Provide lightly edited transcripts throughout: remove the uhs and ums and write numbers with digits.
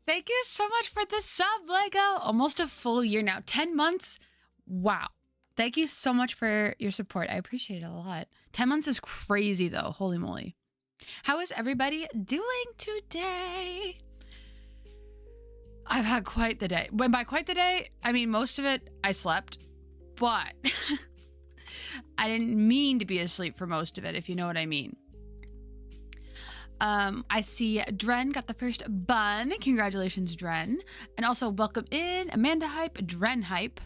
Thank you so much for the sub, Lego. Almost a full year now. 10 months. Wow. Thank you so much for your support. I appreciate it a lot. 10 months is crazy, though. Holy moly. How is everybody doing today? I've had quite the day. When by quite the day, I mean, most of it I slept, but I didn't mean to be asleep for most of it, if you know what I mean. I see Dren got the first bun. Congratulations, Dren. And also welcome in Amanda Hype, Dren Hype.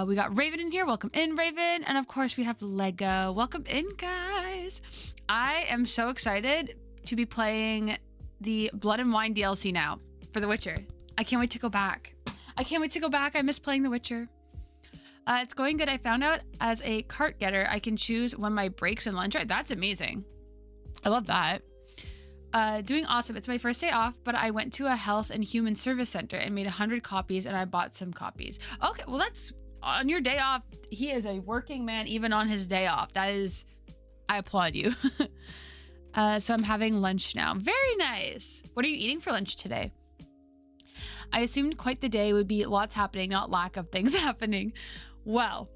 We got Raven in here. Welcome in, Raven. And of course, we have Lego. Welcome in, guys. I am so excited to be playing the Blood and Wine DLC now for The Witcher. I can't wait to go back. I miss playing The Witcher. It's going good. I found out as a cart getter, I can choose when my breaks and lunch are. That's amazing. I love that. Doing awesome. It's my first day off, but I went to a health and human service center and made 100 copies and I bought some copies. Okay, well that's on your day off. He is a working man even on his day off. That is, I applaud you. So I'm having lunch now. Very nice. What are you eating for lunch today? I assumed quite the day would be lots happening, not lack of things happening. Well,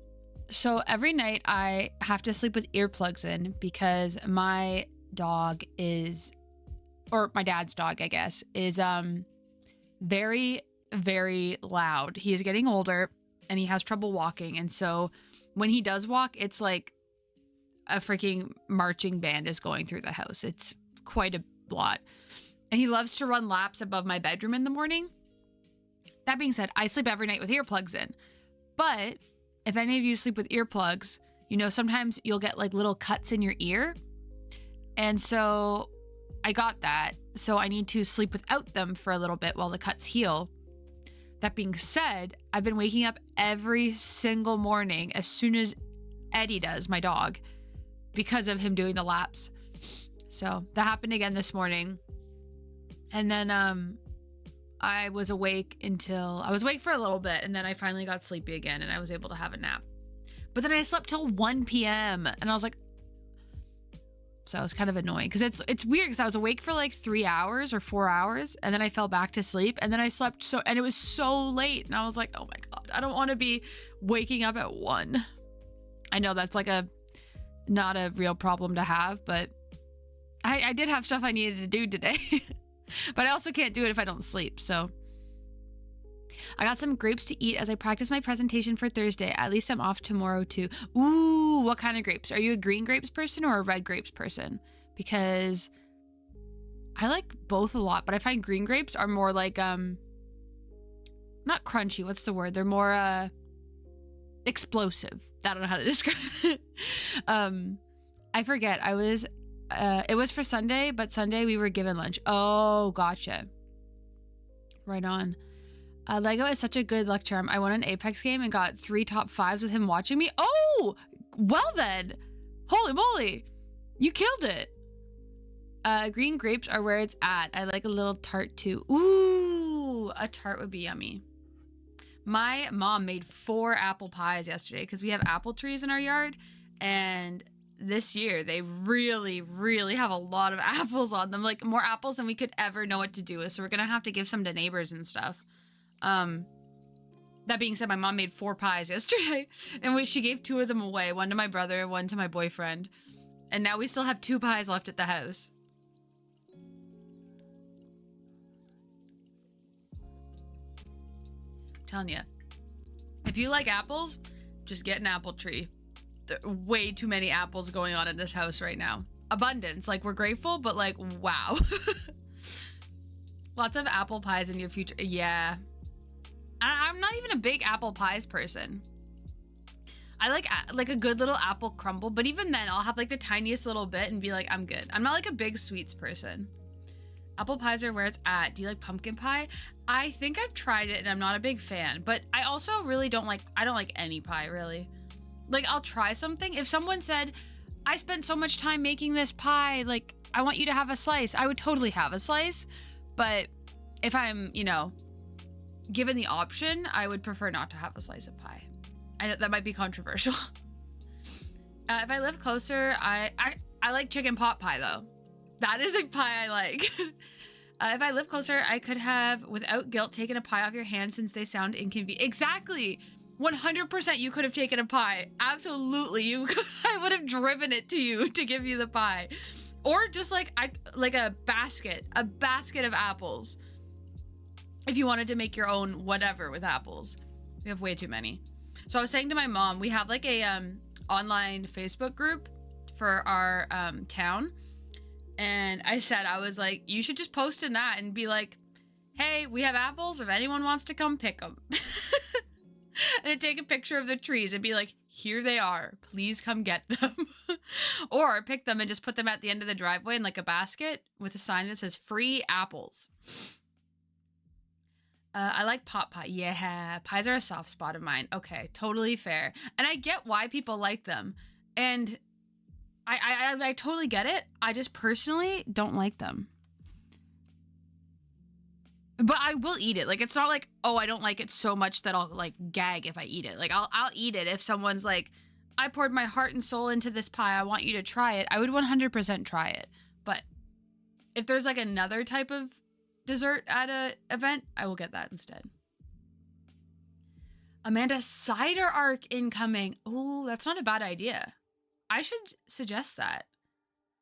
so every night I have to sleep with earplugs in because my dog is, or my dad's dog, I guess, is very, very loud. He is getting older and he has trouble walking. And so when he does walk, it's like a freaking marching band is going through the house. It's quite a lot. And he loves to run laps above my bedroom in the morning. That being said, I sleep every night with earplugs in. But if any of you sleep with earplugs, you know, sometimes you'll get like little cuts in your ear. And so I got that. So I need to sleep without them for a little bit while the cuts heal. That being said, I've been waking up every single morning as soon as Eddie does, my dog, because of him doing the laps. So that happened again this morning. And then I was awake for a little bit and then I finally got sleepy again and I was able to have a nap. But then I slept till 1 p.m. and I was like, so it was kind of annoying because it's weird because I was awake for like 3 hours or 4 hours and then I fell back to sleep and then I slept and it was so late and I was like, oh my God, I don't want to be waking up at 1. I know that's like not a real problem to have, but I did have stuff I needed to do today. But I also can't do it if I don't sleep, so. I got some grapes to eat as I practice my presentation for Thursday. At least I'm off tomorrow too. Ooh, what kind of grapes? Are you a green grapes person or a red grapes person? Because I like both a lot, but I find green grapes are more like, not crunchy, what's the word? They're more, explosive. I don't know how to describe it. I forget. It was for Sunday, but Sunday we were given lunch. Oh, gotcha. Right on. Lego is such a good luck charm. I won an Apex game and got 3 top 5s with him watching me. Oh, well then. Holy moly. You killed it. Green grapes are where it's at. I like a little tart too. Ooh, a tart would be yummy. My mom made 4 apple pies yesterday because we have apple trees in our yard and this year they really, really have a lot of apples on them, like more apples than we could ever know what to do with. So we're going to have to give some to neighbors and stuff. That being said, my mom made 4 pies yesterday in which she gave 2 of them away. 1 to my brother, 1 to my boyfriend. And now we still have 2 pies left at the house. I'm telling you, if you like apples, just get an apple tree. There are way too many apples going on in this house right now. Abundance, like we're grateful, but like, wow. Lots of apple pies in your future. Yeah. I'm not even a big apple pies person. I like a good little apple crumble, but even then I'll have like the tiniest little bit and be like, I'm good. I'm not like a big sweets person. Apple pies are where it's at. Do you like pumpkin pie? I think I've tried it and I'm not a big fan, but I also really don't like any pie really. Like I'll try something. If someone said, I spent so much time making this pie, like I want you to have a slice, I would totally have a slice. But if I'm, given the option, I would prefer not to have a slice of pie. I know that might be controversial. If I live closer, I like chicken pot pie though. That is a pie I like. If I lived closer, I could have, without guilt, taken a pie off your hand since they sound inconvenient. Exactly. 100% you could have taken a pie. Absolutely. I would have driven it to you to give you the pie. Or just like a basket of apples. If you wanted to make your own whatever with apples. We have way too many. So I was saying to my mom, we have like a online Facebook group for our town. And I was like, you should just post in that and be like, hey, we have apples if anyone wants to come pick them. And then take a picture of the trees and be like, here they are, please come get them. Or pick them and just put them at the end of the driveway in like a basket with a sign that says free apples. I like pot pie. Yeah, pies are a soft spot of mine. Okay, totally fair. And I get why people like them. And I totally get it. I just personally don't like them. But I will eat it. Like, it's not like, oh, I don't like it so much that I'll like gag if I eat it. Like, I'll eat it if someone's like, I poured my heart and soul into this pie, I want you to try it. I would 100% try it. But if there's like another type of dessert at a event, I will get that instead. Amanda, cider arc incoming. Oh, that's not a bad idea. I should suggest that.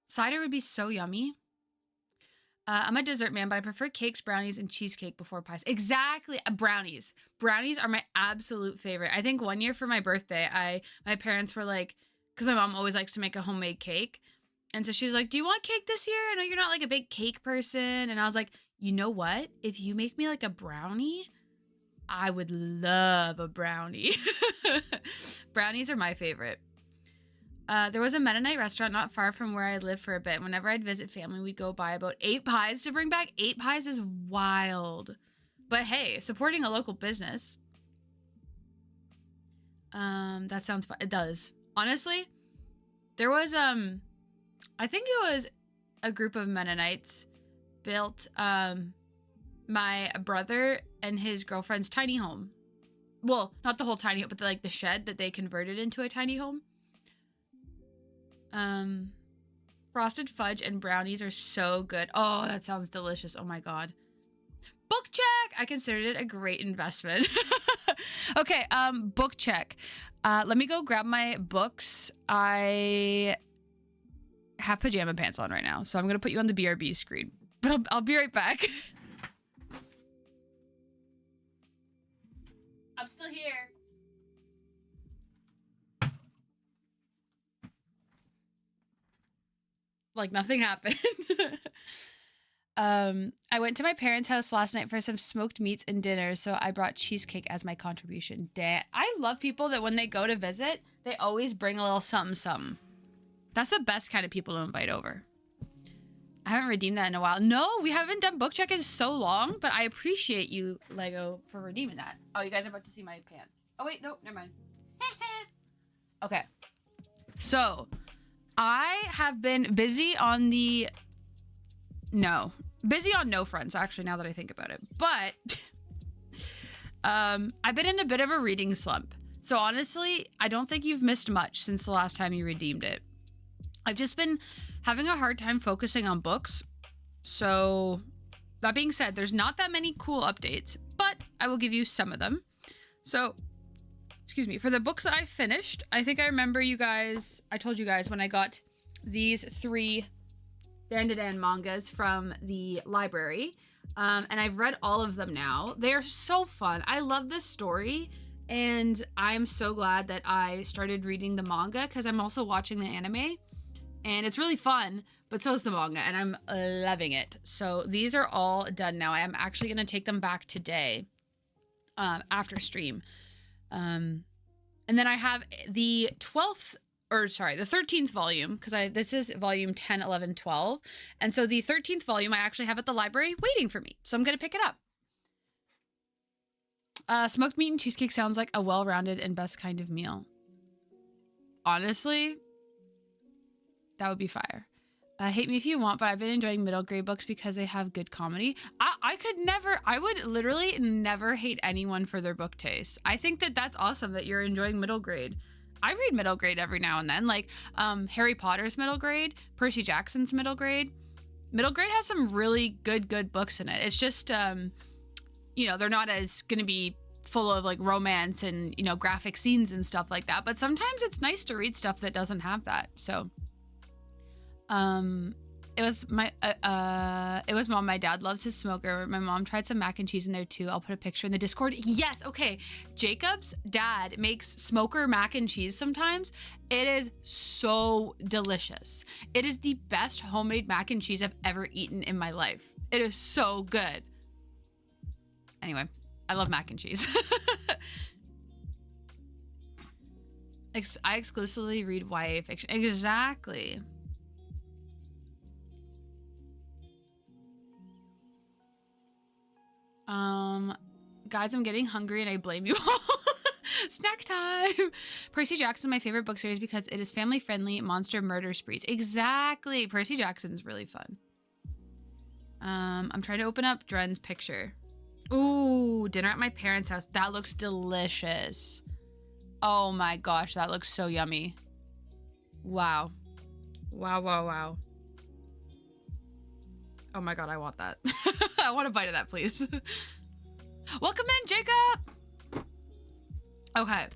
Cider would be so yummy. I'm a dessert man, but I prefer cakes, brownies, and cheesecake before pies. Exactly. Brownies. Brownies are my absolute favorite. I think one year for my birthday, my parents were like, because my mom always likes to make a homemade cake. And so she was like, do you want cake this year? I know you're not like a big cake person. And I was like, you know what? If you make me like a brownie, I would love a brownie. Brownies are my favorite. There was a Mennonite restaurant not far from where I lived for a bit. Whenever I'd visit family, we'd go buy about 8 pies to bring back. 8 pies is wild. But hey, supporting a local business. That sounds fun. It does. Honestly, there was, I think it was a group of Mennonites built, my brother and his girlfriend's tiny home. Well, not the whole tiny home, but the shed that they converted into a tiny home. Frosted fudge and brownies are so good. Oh, that sounds delicious. Oh my God. Book check. I considered it a great investment. Okay. Book check. Let me go grab my books. I have pajama pants on right now, so I'm going to put you on the BRB screen, but I'll be right back. I'm still here. Like nothing happened. I went to my parents' house last night for some smoked meats and dinner, so I brought cheesecake as my contribution. I love people that when they go to visit, they always bring a little something something. That's the best kind of people to invite over. I haven't redeemed that in a while. No, we haven't done book check in so long, but I appreciate you, Lego, for redeeming that. Oh, you guys are about to see my pants. Oh wait, nope, never mind. Okay. So I have been busy on no fronts, actually, now that I think about it. But I've been in a bit of a reading slump. So honestly, I don't think you've missed much since the last time you redeemed it. I've just been having a hard time focusing on books. So that being said, there's not that many cool updates, but I will give you some of them. So excuse me, for the books that I finished, I think I remember I told you guys when I got these 3 Dandadan mangas from the library, and I've read all of them now. They're so fun. I love this story, and I'm so glad that I started reading the manga because I'm also watching the anime, and it's really fun, but so is the manga, and I'm loving it. So these are all done now. I am actually going to take them back today after stream. And then I have the 13th volume, because this is volume 10, 11, 12. And so the 13th volume I actually have at the library waiting for me. So I'm going to pick it up. Smoked meat and cheesecake sounds like a well-rounded and best kind of meal. Honestly, that would be fire. Hate me if you want, but I've been enjoying middle grade books because they have good comedy. I would literally never hate anyone for their book taste. I think that that's awesome that you're enjoying middle grade. I read middle grade every now and then, like Harry Potter's middle grade, Percy Jackson's middle grade. Middle grade has some really good books in it. It's just, you know, they're not as going to be full of like romance and, you know, graphic scenes and stuff like that. But sometimes it's nice to read stuff that doesn't have that. So, it was mom. My dad loves his smoker. My mom tried some mac and cheese in there too. I'll put a picture in the Discord. Yes. Okay. Jacob's dad makes smoker mac and cheese sometimes. It is so delicious. It is the best homemade mac and cheese I've ever eaten in my life. It is so good. Anyway, I love mac and cheese. I exclusively read YA fiction. Exactly. Guys, I'm getting hungry and I blame you all. Snack time. Percy Jackson, my favorite book series because it is family friendly monster murder sprees. Exactly. Percy Jackson's really fun. I'm trying to open up Dren's picture. Ooh, dinner at my parents' house. That looks delicious. Oh my gosh, that looks so yummy. Wow. Wow. Oh my god, I want that. I want a bite of that, please. Welcome in, Jacob! Okay.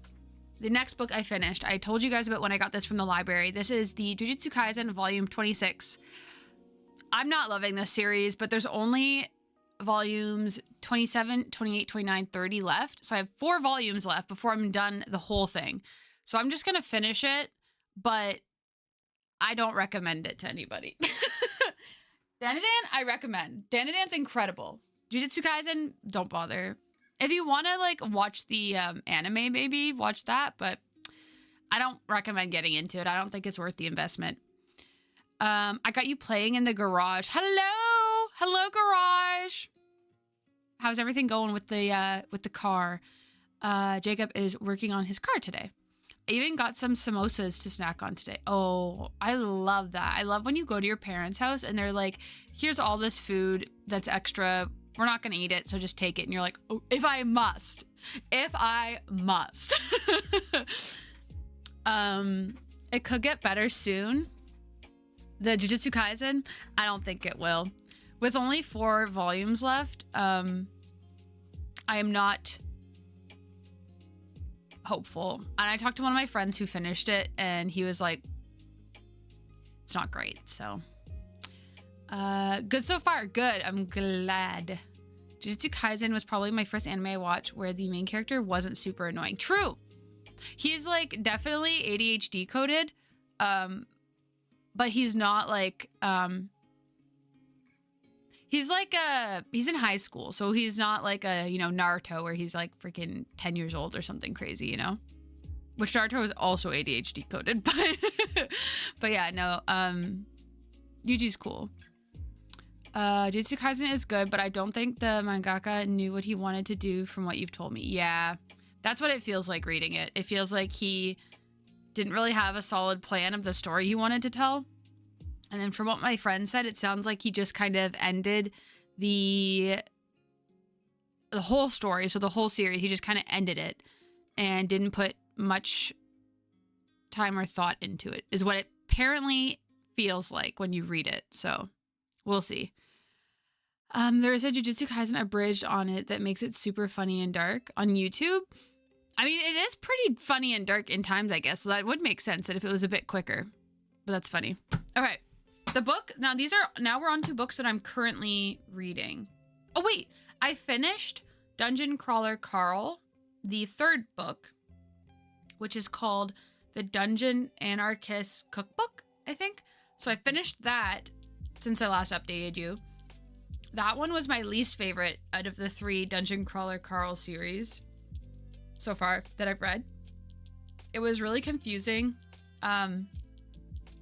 The next book I finished, I told you guys about when I got this from the library. This is the Jujutsu Kaisen Volume 26. I'm not loving this series, but there's only volumes 27, 28, 29, 30 left. So I have 4 volumes left before I'm done the whole thing. So I'm just going to finish it, but I don't recommend it to anybody. Danadan, I recommend. Danadan's incredible. Jujutsu Kaisen, don't bother. If you want to like watch the anime, maybe watch that, but I don't recommend getting into it. I don't think it's worth the investment. I got you playing in the garage. Hello garage. How's everything going with the car? Jacob is working on his car today. I even got some samosas to snack on today. Oh, I love that. I love when you go to your parents' house and they're like, here's all this food that's extra. We're not going to eat it, so just take it. And you're like, oh, if I must. It could get better soon. The Jujutsu Kaisen, I don't think it will. With only 4 volumes left, I am not hopeful. And I talked to one of my friends who finished it and he was like, it's not great. So good so far. Good. I'm glad. Jujutsu Kaisen was probably my first anime I watched where the main character wasn't super annoying. True. He's like definitely ADHD coded. But he's not like he's in high school, so he's not like a, you know, Naruto where he's like freaking 10 years old or something crazy, you know? Which Naruto is also ADHD coded, but yeah, no, Yuji's cool. Jujutsu Kaisen is good, but I don't think the mangaka knew what he wanted to do from what you've told me. Yeah, that's what it feels like reading it. It feels like he didn't really have a solid plan of the story he wanted to tell. And then from what my friend said, it sounds like he just kind of ended the whole story. So the whole series, he just kind of ended it and didn't put much time or thought into it, is what it apparently feels like when you read it. So we'll see. There is a Jujutsu Kaisen abridged on it that makes it super funny and dark on YouTube. I mean, it is pretty funny and dark in times, I guess. So that would make sense that if it was a bit quicker. But that's funny. All right. The book, now we're on to books that I'm currently reading. Oh, wait. I finished Dungeon Crawler Carl, the 3rd book, which is called The Dungeon Anarchist Cookbook, I think. So I finished that since I last updated you. That one was my least favorite out of the 3 Dungeon Crawler Carl series so far that I've read. It was really confusing.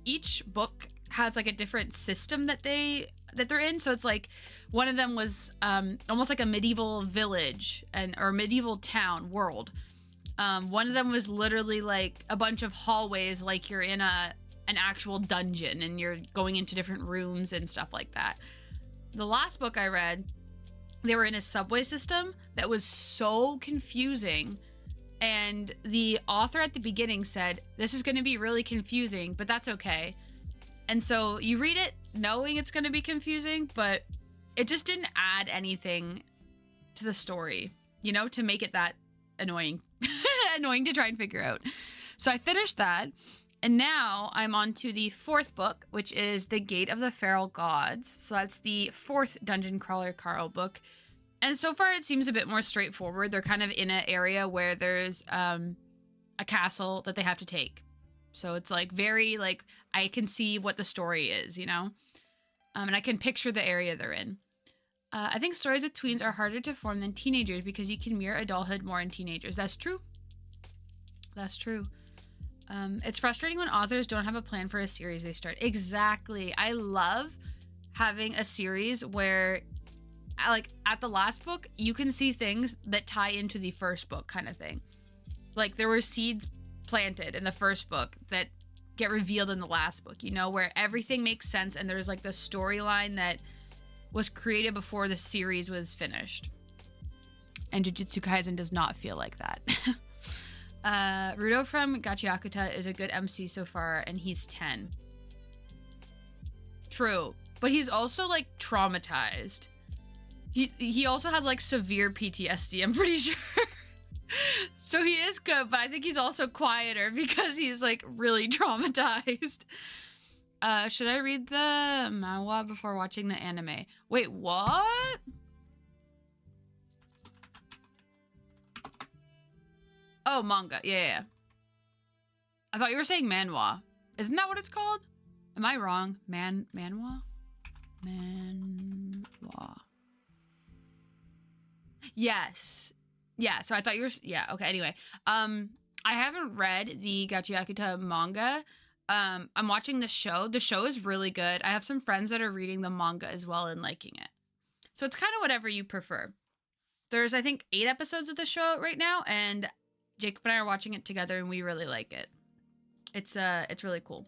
Each book has like a different system that they're in. So it's like one of them was almost like a medieval village or medieval town world. One of them was literally like a bunch of hallways, like you're in an actual dungeon and you're going into different rooms and stuff like that. The last book I read, they were in a subway system that was so confusing. And the author at the beginning said, this is going to be really confusing, but that's okay. And so you read it knowing it's going to be confusing, but it just didn't add anything to the story, you know, to make it that annoying, annoying to try and figure out. So I finished that. And now I'm on to the fourth book, which is The Gate of the Feral Gods. So that's the fourth Dungeon Crawler Carl book. And so far it seems a bit more straightforward. They're kind of in an area where there's a castle that they have to take. So it's like very like, I can see what the story is, you know? And I can picture the area they're in. I think stories with tweens are harder to form than teenagers because you can mirror adulthood more in teenagers. That's true. That's true. It's frustrating when authors don't have a plan for a series they start. Exactly. I love having a series where, like, at the last book, you can see things that tie into the first book kind of thing. Like, there were seeds planted in the first book that get revealed in the last book, you know, where everything makes sense and there's, like, the storyline that was created before the series was finished. And Jujutsu Kaisen does not feel like that. Rudo from Gachiakuta is a good MC so far, and he's 10. True, but he's also like traumatized. He also has like severe PTSD, I'm pretty sure. So he is good, but I think he's also quieter because he's like really traumatized. Should I read the manhwa before watching the anime? Wait, what? Oh, manga. Yeah. I thought you were saying manhwa. Isn't that what it's called? Am I wrong? Manhwa? Manhwa. Yes. Yeah, so I thought you were... Yeah, okay, anyway. I haven't read the Gachiakuta manga. I'm watching the show. The show is really good. I have some friends that are reading the manga as well and liking it. So it's kind of whatever you prefer. There's, I think, 8 episodes of the show right now, and Jacob and I are watching it together, and we really like it. It's really cool.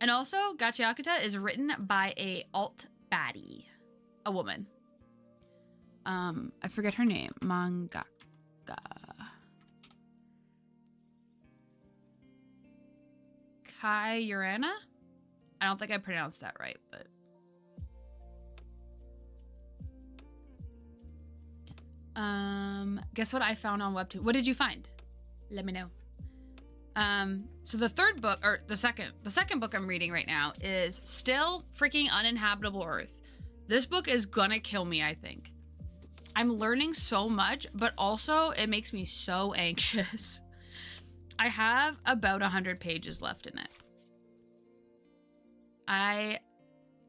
And also, Gachiakuta is written by a alt baddie, a woman. I forget her name. Mangaka. Kai Urana? I don't think I pronounced that right, but... Guess what I found on Webtoon? What did you find? Let me know. So the third book, or the second book I'm reading right now is Still Freaking Uninhabitable Earth. This book is gonna kill me, I think. I'm learning so much, but also it makes me so anxious. I have about 100 pages left in it.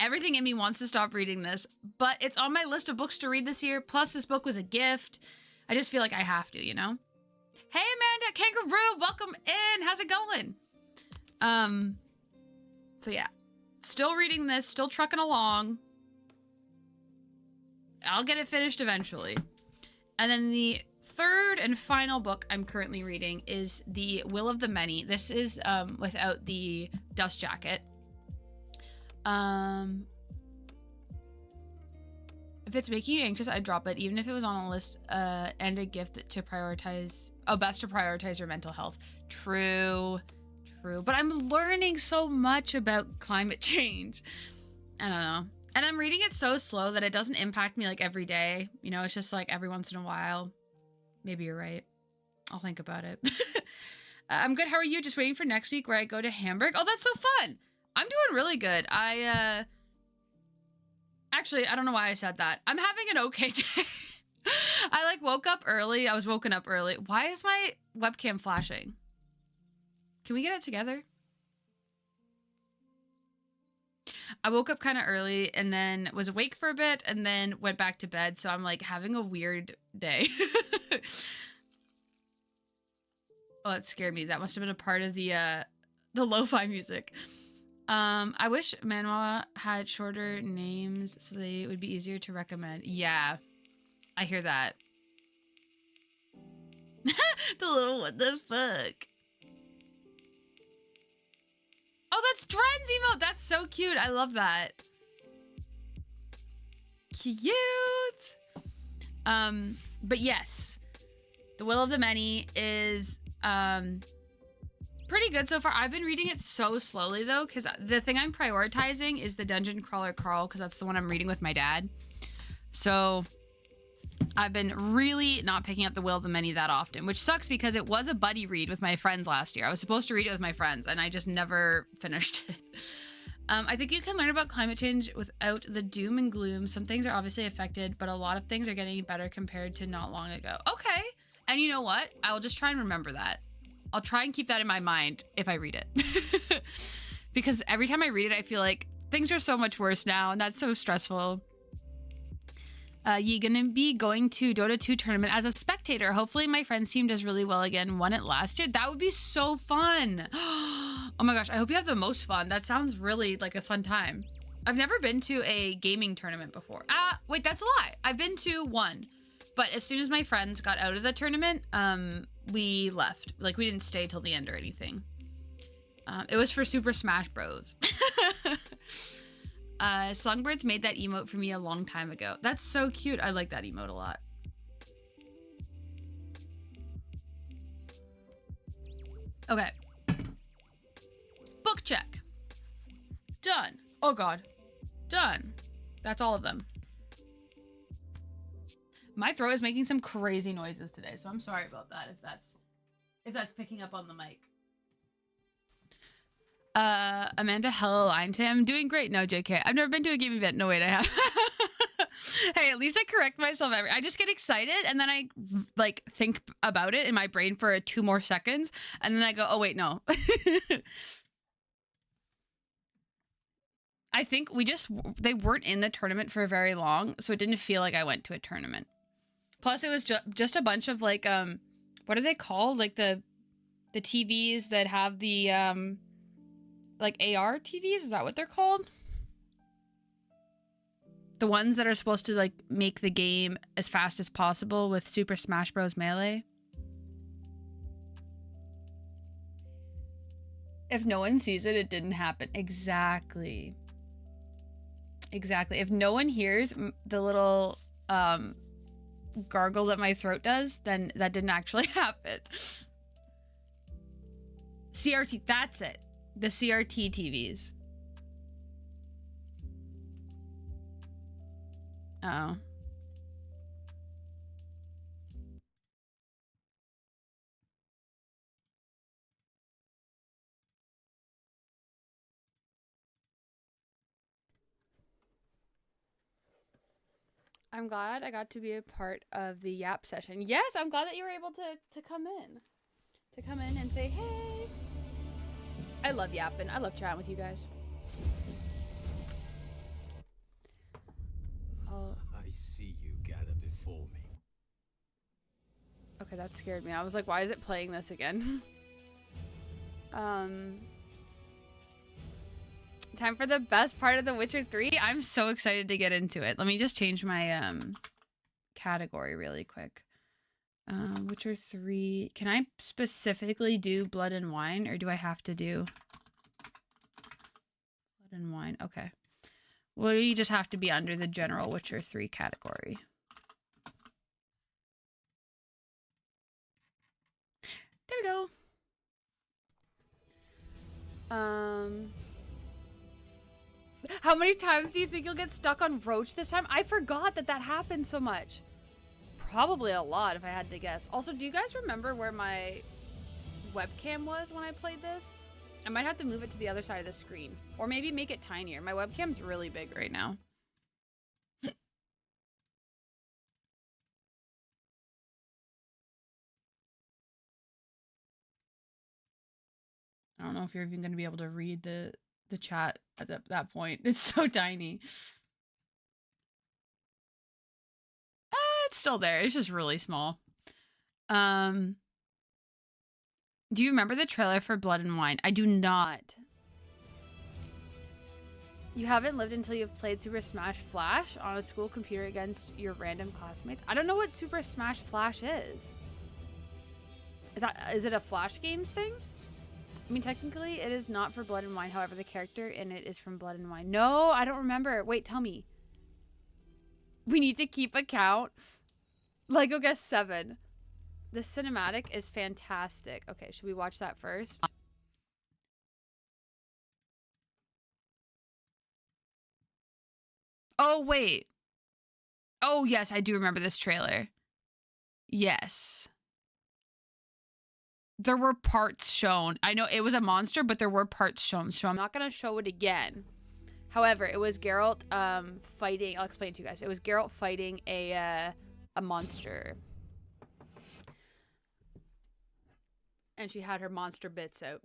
Everything in me wants to stop reading this, but it's on my list of books to read this year. Plus, this book was a gift. I just feel like I have to, you know? Hey, Amanda, Kangaroo, welcome in. How's it going? So yeah, still reading this, still trucking along. I'll get it finished eventually. And then the third and final book I'm currently reading is The Will of the Many. This is without the dust jacket. If it's making you anxious, I'd drop it, even if it was on a list and a gift to prioritize. Oh, best to prioritize your mental health. True. But I'm learning so much about climate change. I don't know. And I'm reading it so slow that it doesn't impact me like every day. You know, it's just like every once in a while. Maybe you're right. I'll think about it. I'm good. How are you? Just waiting for next week where I go to Hamburg. Oh, that's so fun. I'm doing really good. Actually, I don't know why I said that. I'm having an okay day. I like woke up early. I was woken up early. Why is my webcam flashing? Can we get it together? I woke up kind of early and then was awake for a bit and then went back to bed. So I'm like having a weird day. Oh, it scared me. That must have been a part of the lo-fi music. I wish manhwa had shorter names so they would be easier to recommend. Yeah, I hear that. The little what the fuck. Oh, that's Dren's emote. That's so cute. I love that. Cute. But yes, The Will of the Many is Pretty good so far. I've been reading it so slowly though, because the thing I'm prioritizing is the Dungeon Crawler Carl, because that's the one I'm reading with my dad. So I've been really not picking up the Will of the Many that often, which sucks because it was a buddy read with my friends last year. I was supposed to read it with my friends and I just never finished it. I think you can learn about climate change without the doom and gloom. Some things are obviously affected, but a lot of things are getting better compared to not long ago. Okay. And you know what? I'll just try and remember that. I'll try and keep that in my mind if I read it. Because every time I read it, I feel like things are so much worse now, and that's so stressful. You gonna be going to Dota 2 tournament as a spectator. Hopefully my friend's team does really well again. Won it last year. That would be so fun. Oh my gosh, I hope you have the most fun. That sounds really like a fun time. I've never been to a gaming tournament before. Wait, that's a lie. I've been to one. But as soon as my friends got out of the tournament, we left. Like, we didn't stay till the end or anything. It was for Super Smash Bros. Songbirds made that emote for me a long time ago. That's so cute. I like that emote a lot. Okay. Book check. Done. Oh god. Done. That's all of them. My throat is making some crazy noises today, so I'm sorry about that if that's picking up on the mic. Amanda hella aligned to him. Doing great. No, JK. I've never been to a gaming event. No, wait, I have. Hey, at least I correct myself I just get excited and then I like think about it in my brain for 2 more seconds and then I go, oh wait, no. I think they weren't in the tournament for very long, so it didn't feel like I went to a tournament. Plus, it was just a bunch of like, what are they called? Like the TVs that have the, like AR TVs? Is that what they're called? The ones that are supposed to like make the game as fast as possible with Super Smash Bros. Melee. If no one sees it, it didn't happen. Exactly. Exactly. If no one hears the little gargle that my throat does, then that didn't actually happen. CRT, that's it. The CRT TVs. Uh-oh. I'm glad I got to be a part of the Yap session. Yes, I'm glad that you were able to come in. To come in and say, hey. I love yapping. I love chatting with you guys. I see you gather before me. Okay, that scared me. I was like, why is it playing this again? Time for the best part of The Witcher 3. I'm so excited to get into it. Let me just change my category really quick. Witcher 3. Can I specifically do Blood and Wine, or do I have to do Blood and Wine? Okay. Well, you just have to be under the general Witcher 3 category. There we go. How many times do you think you'll get stuck on Roach this time? I forgot that happened so much. Probably a lot if I had to guess. Also, do you guys remember where my webcam was when I played this? I might have to move it to the other side of the screen. Or maybe make it tinier. My webcam's really big right now. I don't know if you're even going to be able to read the chat at that point. It's so tiny. It's still there. It's just really small. Do you remember the trailer for Blood and Wine? I do not. You haven't lived until you've played Super Smash Flash on a school computer against your random classmates. I don't know what Super Smash Flash is. Is it a Flash Games thing? I mean, technically, it is not for Blood and Wine. However, the character in it is from Blood and Wine. No, I don't remember. Wait, tell me. We need to keep a count. Lego Guess 7. The cinematic is fantastic. Okay, should we watch that first? Oh, wait. Oh, yes, I do remember this trailer. Yes. There were parts shown. I know it was a monster, but there were parts shown, so I'm not gonna show it again. However, it was Geralt fighting. I'll explain it to you guys. It was Geralt fighting a monster, and she had her monster bits out.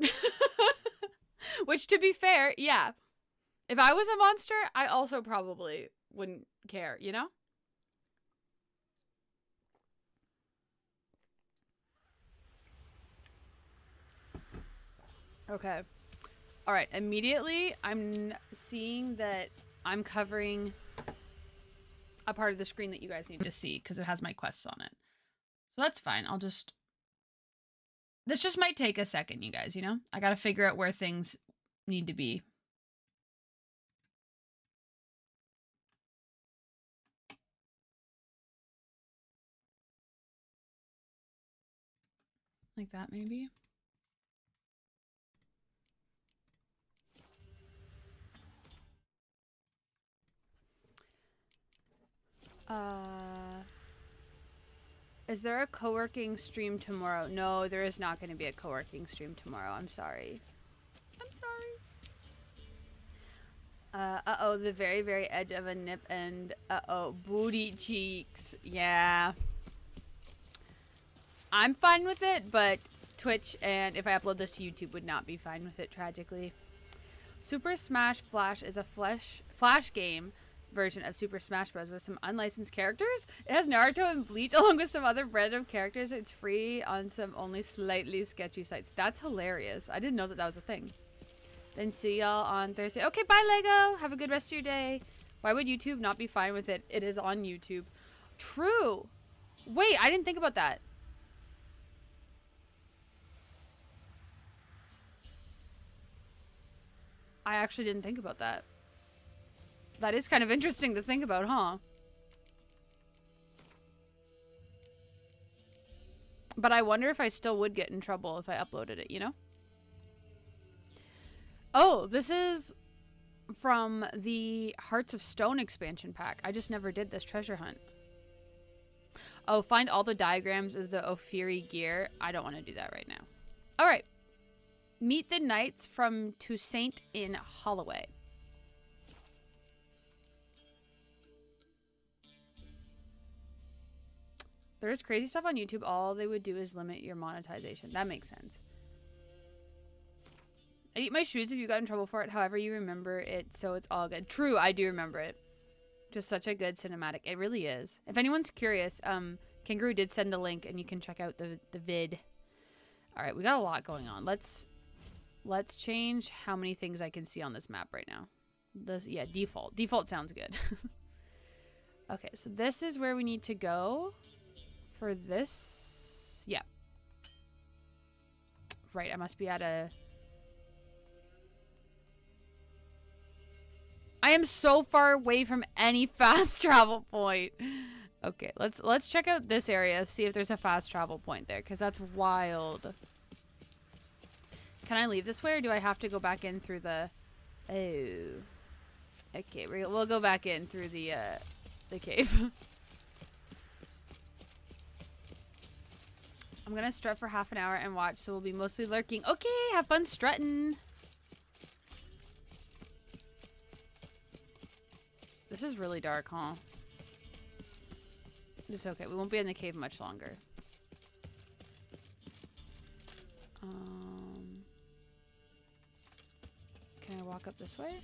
Which, to be fair, yeah, if I was a monster, I also probably wouldn't care, you know? Okay. All right. Immediately, I'm seeing that I'm covering a part of the screen that you guys need to see because it has my quests on it. So that's fine. I'll just... This just might take a second, you guys, you know? I gotta figure out where things need to be. Like that, maybe? Is there a co-working stream tomorrow? No, there is not going to be a co-working stream tomorrow. I'm sorry. I'm sorry. Uh-oh, the very, very edge of a nip and uh-oh, booty cheeks. Yeah. I'm fine with it, but Twitch and if I upload this to YouTube would not be fine with it, tragically. Super Smash Flash is a Flash game version of Super Smash Bros. With some unlicensed characters. It has Naruto and Bleach along with some other random characters. It's free on some only slightly sketchy sites. That's hilarious. I didn't know that that was a thing. Then see y'all on Thursday. Okay, bye Lego. Have a good rest of your day. Why would YouTube not be fine with it? It is on YouTube. True. Wait, I didn't think about that. I actually didn't think about that. That is kind of interesting to think about, huh? But I wonder if I still would get in trouble if I uploaded it, you know? Oh, this is from the Hearts of Stone expansion pack. I just never did this treasure hunt. Oh, find all the diagrams of the Ophiri gear. I don't want to do that right now. All right. Meet the Knights from Toussaint in Holloway. There is crazy stuff on YouTube. All they would do is limit your monetization. That makes sense. I'd eat my shoes if you got in trouble for it. However, you remember it, so it's all good. True, I do remember it. Just such a good cinematic. It really is. If anyone's curious, Kangaroo did send the link, and you can check out the vid. All right, we got a lot going on. Let's change how many things I can see on this map right now. Yeah, default. Default sounds good. Okay, so this is where we need to go. For this, yeah. Right, I must be at a... I am so far away from any fast travel point. Okay, let's check out this area, see if there's a fast travel point there, because that's wild. Can I leave this way, or do I have to go back in through the... Oh. Okay, we'll go back in through the cave. I'm gonna strut for half an hour and watch, so we'll be mostly lurking. Okay, have fun strutting. This is really dark, huh? It's okay. We won't be in the cave much longer. Can I walk up this way?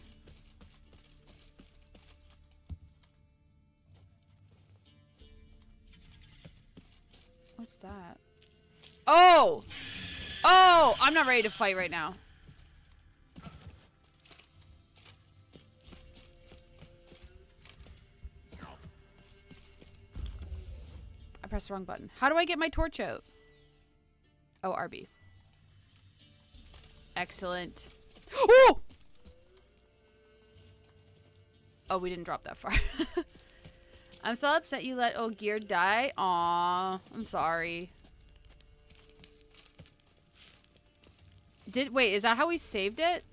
What's that? Oh! Oh! I'm not ready to fight right now. I pressed the wrong button. How do I get my torch out? Oh, RB. Excellent. Oh! Oh, we didn't drop that far. I'm so upset you let Ogier die. Aw, I'm sorry. Wait, is that how we saved it?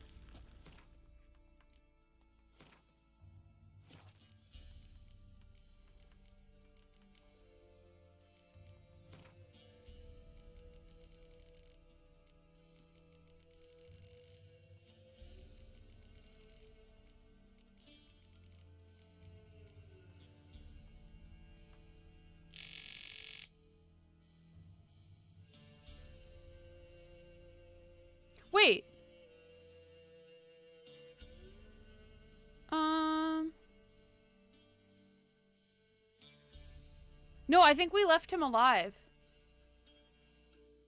No, I think we left him alive.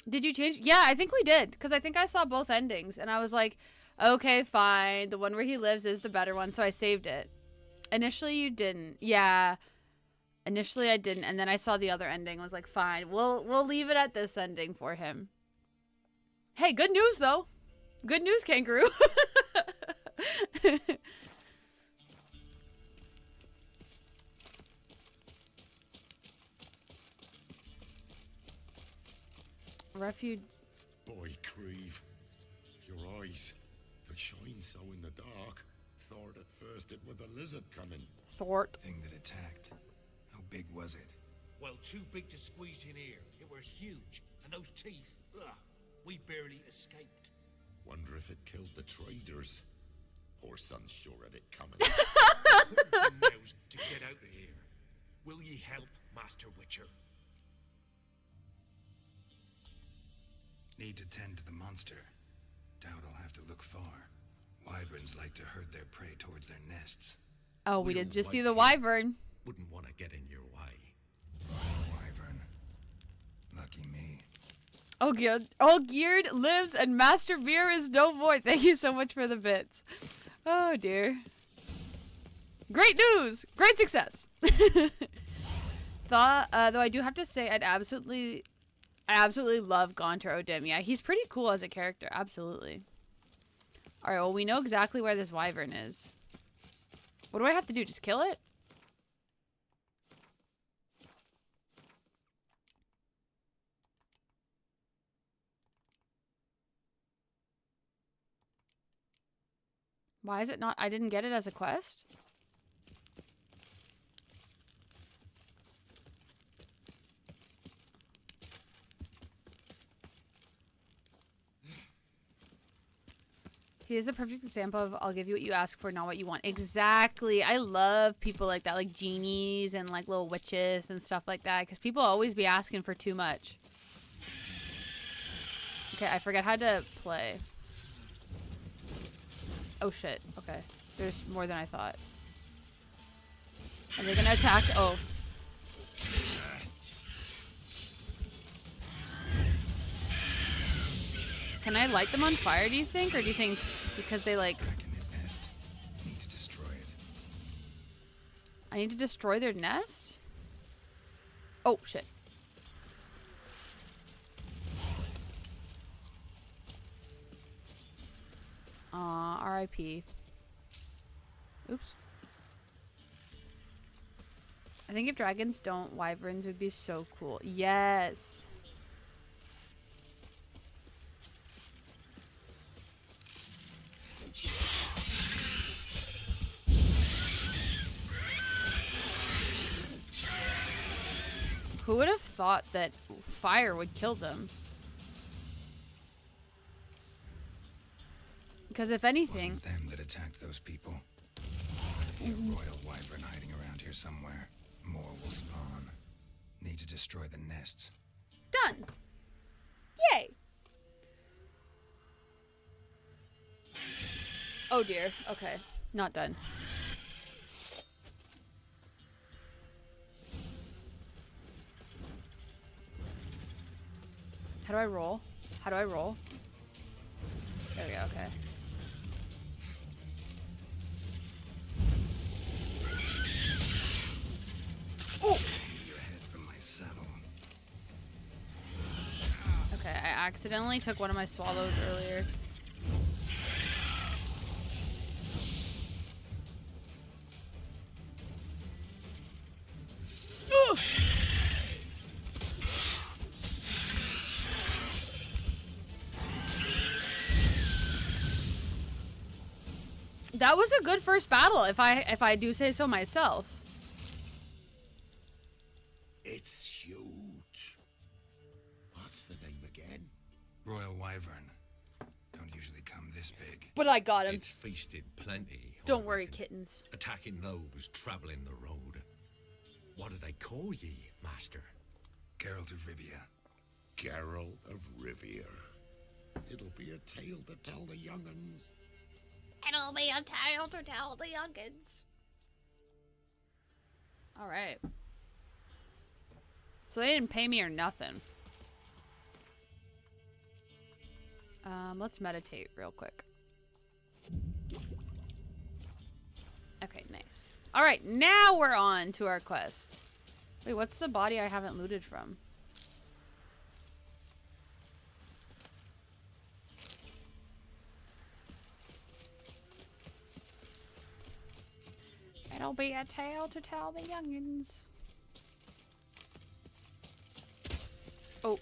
Did you change? Yeah, I think we did. Because I think I saw both endings. And I was like, okay, fine. The one where he lives is the better one. So I saved it. Initially, you didn't. Yeah. Initially, I didn't. And then I saw the other ending. I was like, fine. We'll leave it at this ending for him. Hey, good news, though. Good news, kangaroo. Refuge. Boy, Creve. Your eyes. They shine so in the dark. Thought at first it was a lizard coming. Thort. Thing that attacked. How big was it? Well, too big to squeeze in here. It were huge. And those teeth. Ugh, we barely escaped. Wonder if it killed the traders. Poor son's sure at it coming. Now's to get out of here. Will ye help, Master Witcher? Need to tend to the monster. Doubt I'll have to look far. Wyverns like to herd their prey towards their nests. Oh, we did We'll just see wipe the you. wyvern. Wouldn't want to get in your way. Wyvern. Lucky me. Olgierd lives and Master Beer is no more. Thank you so much for the bits. Oh dear. Great news! Great success! Though I do have to say I absolutely love Gaunter O'Dim. Yeah, he's pretty cool as a character. Absolutely. Alright, well we know exactly where this wyvern is. What do I have to do? Just kill it? Why is it not? I didn't get it as a quest? He is the perfect example of I'll give you what you ask for, not what you want. Exactly. I love people like that, like genies and like little witches and stuff like that, because people always be asking for too much. Okay, I forgot how to play. Oh shit. Okay. There's more than I thought. Are they gonna attack? Oh. Can I light them on fire, do you think? Or do you think because they like... Dragonite nest. Need to destroy it. I need to destroy their nest? Oh, shit. R.I.P. Oops. I think if dragons don't, wyverns would be so cool. Yes. Who would have thought that fire would kill them? Because if anything... Wasn't them that attacked those people. Be a royal wyvern hiding around here somewhere. More will spawn. Need to destroy the nests. Done! Yay! Oh dear. Okay. Not done. How do I roll? How do I roll? There we go, okay. Oh! Your head from my saddle. Okay, I accidentally took one of my swallows earlier. Ugh! That was a good first battle, if I do say so myself. It's huge. What's the name again? Royal wyvern. Don't usually come this big. But I got him. It's feasted plenty. I Don't worry, reckon. kittens. Attacking those traveling the road. What do they call ye, Master? Geralt of Rivia. Geralt of Rivia. It'll be a tale to tell the young'uns. It'll be a tale to tell the youngins. All right. So they didn't pay me or nothing. Let's meditate real quick. Okay, nice. All right, now we're on to our quest. Wait, what's the body I haven't looted from? It'll be a tale to tell the youngins. Oh.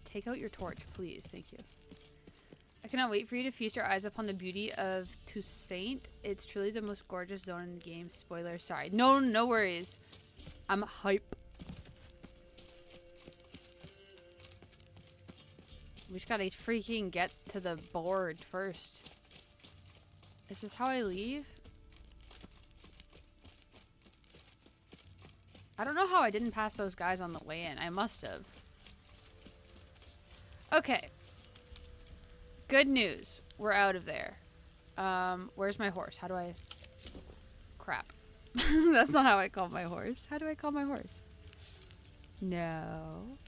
Take out your torch, please. Thank you. I cannot wait for you to feast your eyes upon the beauty of Toussaint. It's truly the most gorgeous zone in the game. Spoiler, sorry. No, no worries. I'm hype. We just gotta freaking get to the board first. Is this how I leave? I don't know how I didn't pass those guys on the way in. I must have. Okay. Good news. We're out of there. Where's my horse? How do I... Crap. That's not how I call my horse. How do I call my horse? No.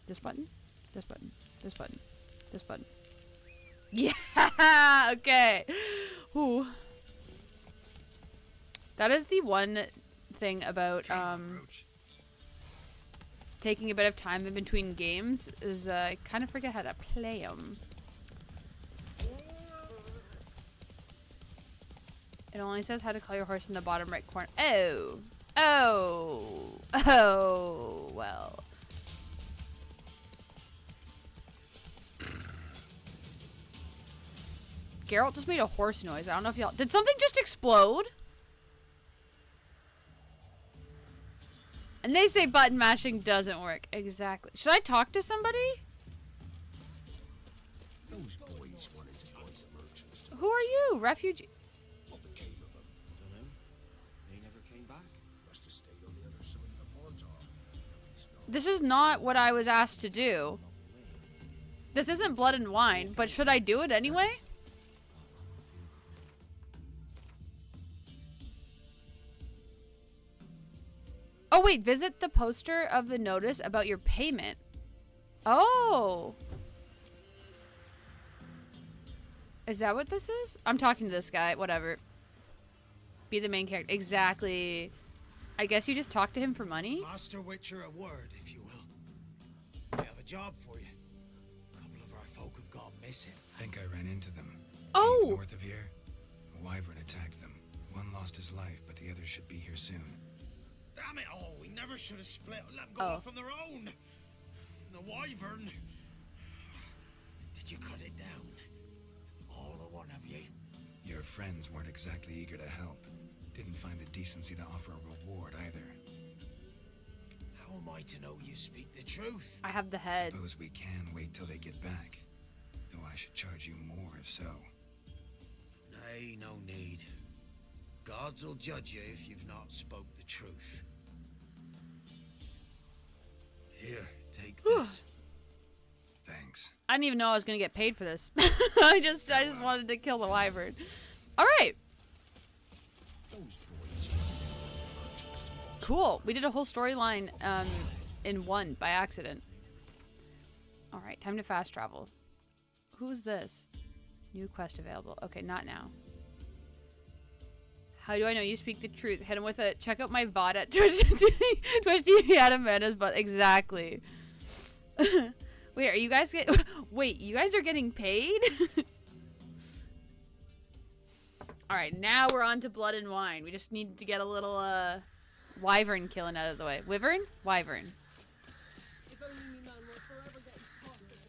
This button? This button. This button. This button. Yeah! Okay. Ooh. That is the one thing about, taking a bit of time in between games is I kind of forget how to play them. It only says how to call your horse in the bottom right corner. Oh. Oh. Oh. Well. Geralt just made a horse noise. I don't know if y'all... Did something just explode? And they say button mashing doesn't work. Exactly. Should I talk to somebody? Those boys wanted to buy some merchants. Who are you? Refugee? What became of them? Dunno. They never came back. Must have stayed on the other side of the portal. This is not what I was asked to do. This isn't blood and wine, but should I do it anyway? Oh wait, visit the poster of the notice about your payment. Oh. Is that what this is? I'm talking to this guy, whatever. Be the main character. Exactly. I guess you just talk to him for money? Master Witcher, a word, if you will. I have a job for you. A couple of our folk have gone missing. I think I ran into them. Oh! North of here, a wyvern attacked them. One lost his life, but the other should be here soon. Damn it all, we never should have split. Let them go off on their own. The wyvern. Did you cut it down? All the one of you? Your friends weren't exactly eager to help. Didn't find the decency to offer a reward either. How am I to know you speak the truth? I have the head. Suppose we can wait till they get back. Though I should charge you more if so. Nay, no need. Gods will judge you if you've not spoke the truth. Here, take this. Thanks. I didn't even know I was gonna get paid for this. I just wanted to kill the wyvern. Alright. Those boys wanted to buy merchants. Cool. We did a whole storyline in one by accident. Alright, time to fast travel. Who's this? New quest available. Okay, not now. How do I know you speak the truth? Hit him with a check out my VOD at Twitch TV at Amanda's butt. Exactly. Wait, are you guys wait, you guys are getting paid? Alright, now we're on to blood and wine. We just need to get a little wyvern killing out of the way. Wyvern? Wyvern.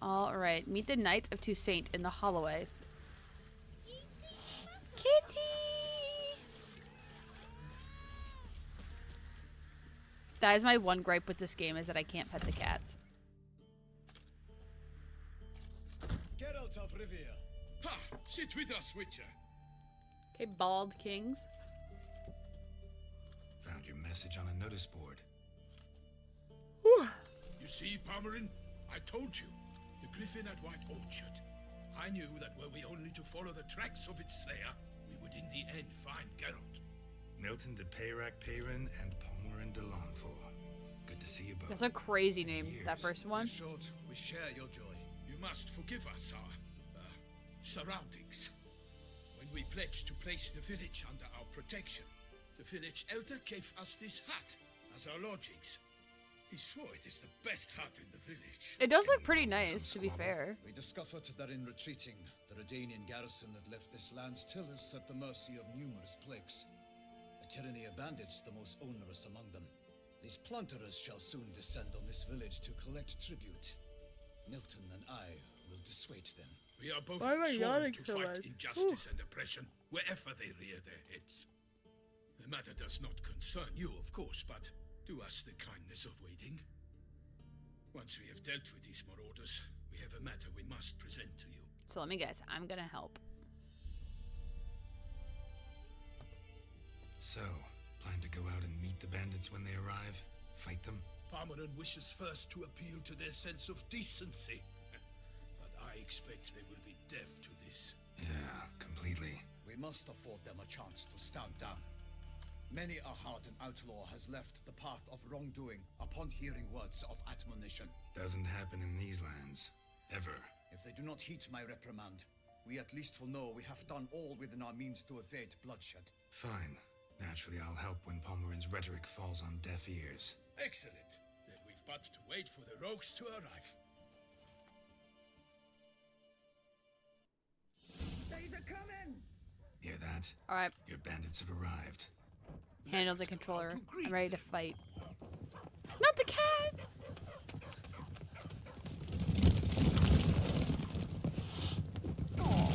Alright, meet the Knights of Toussaint in the Holloway. Kitty! That is my one gripe with this game, is that I can't pet the cats. Geralt of Rivia. Ha! Sit with us, Witcher. Okay, bald kings. Found your message on a notice board. You see, Palmerin, I told you. The griffin at White Orchard. I knew that were we only to follow the tracks of its slayer, we would would in the end find Geralt. Milton de Peyrac Peyrin and Palmerin de Lawnfall. Good to see you both. That's a crazy name, that Years. first one. Short, we share your joy. You must forgive us our surroundings. When we pledged to place the village under our protection, the village elder gave us this hut as our lodgings. He swore it is the best hut in the village. It does look pretty nice, to be fair. We discovered that in retreating, the Redanian garrison that left this land still is at the mercy of numerous plagues. A tyranny of bandits, the most onerous among them. These plunderers shall soon descend on this village to collect tribute. Milton and I will dissuade them. We are both Why am I sworn yawning to so fight much? injustice and oppression wherever they rear their heads. The matter does not concern you, of course, but do us the kindness of waiting. Once we have dealt with these marauders, we have a matter we must present to you. So let me guess. I'm gonna help. So, plan to go out and meet the bandits when they arrive? Fight them? Palmerin wishes first to appeal to their sense of decency. But I expect they will be deaf to this. Yeah, completely. We must afford them a chance to stand down. Many a hardened outlaw has left the path of wrongdoing upon hearing words of admonition. Doesn't happen in these lands. Ever. If they do not heed my reprimand, we at least will know we have done all within our means to evade bloodshed. Fine. Naturally, I'll help when Palmerin's rhetoric falls on deaf ears. Excellent. Then we've but to wait for the rogues to arrive. Hear that? Alright, Your bandits have arrived. handle the controller. I'm ready to fight. Not the cat! Aw.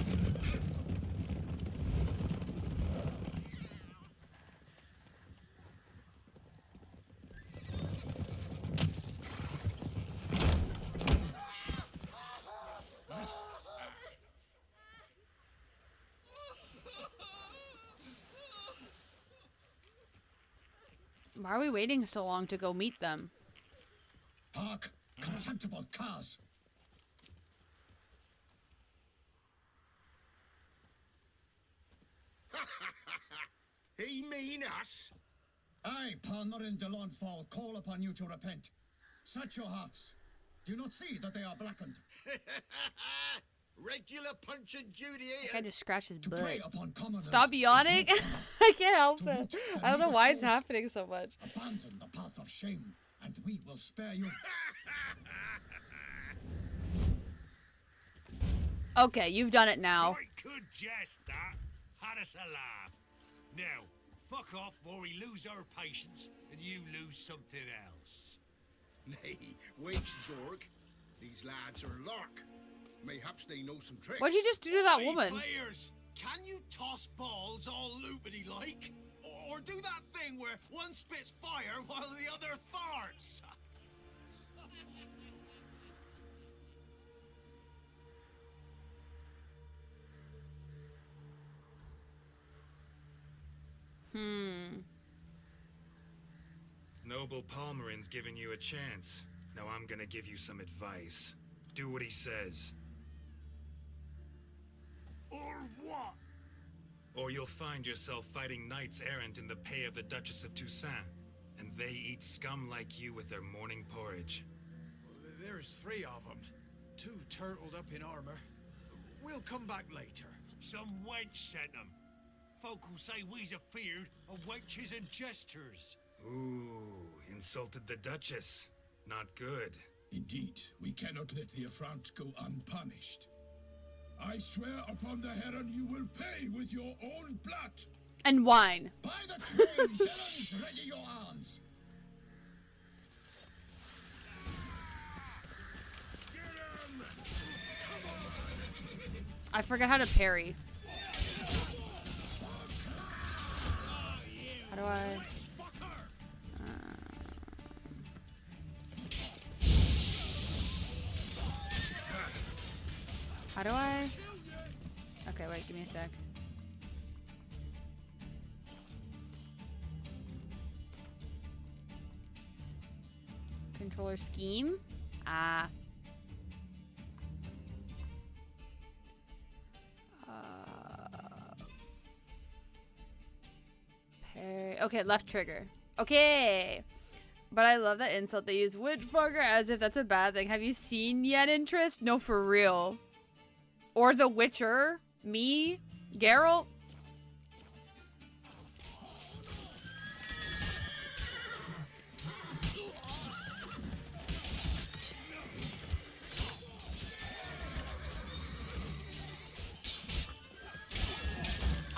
Why are we waiting so long to go meet them? Hark, contemptible curs! He mean us? I, Palmerin de Lawnfall, call upon you to repent. Search your hearts. Do you not see that they are blackened? Regular punch and duty, That guy just scratched his To butt. prey upon commoners. Stop is yawning! not I can't help To it. root the I don't know why it's needle's happening so much. Abandon the path of shame, and we will spare you. Okay, you've done it now. Right, good jest, that. Had us a laugh. Now, fuck off or we lose our patience and you lose something else. Nay, wait, Zorg. These lads are lark. Mayhaps they know some tricks. What'd you just do to that Hey, woman? players, can you toss balls all loopity like? Or do that thing where one spits fire while the other farts? Noble Palmerin's giving you a chance. Now I'm gonna give you some advice. Do what he says, Or what? or you'll find yourself fighting knights errant in the pay of the Duchess of Toussaint, and they eat scum like you with their morning porridge. There's 3 of them. 2 turtled up in armor. We'll come back later. Some wench sent them. Folk will say we's afeard of wenches and jesters. Ooh, insulted the Duchess. Not good. Indeed, we cannot let the affront go unpunished. I swear upon the heron you will pay with your own blood. And wine. By the train, villains, ready your arms. I forgot how to parry. How do I? How do I? Okay, wait, give me a sec. Controller scheme? Ah. Okay, okay, left trigger. Okay. But I love that insult. They use Witchfucker as if that's a bad thing. Have you seen Yen Interest? No, for real. Or The Witcher? Me? Geralt?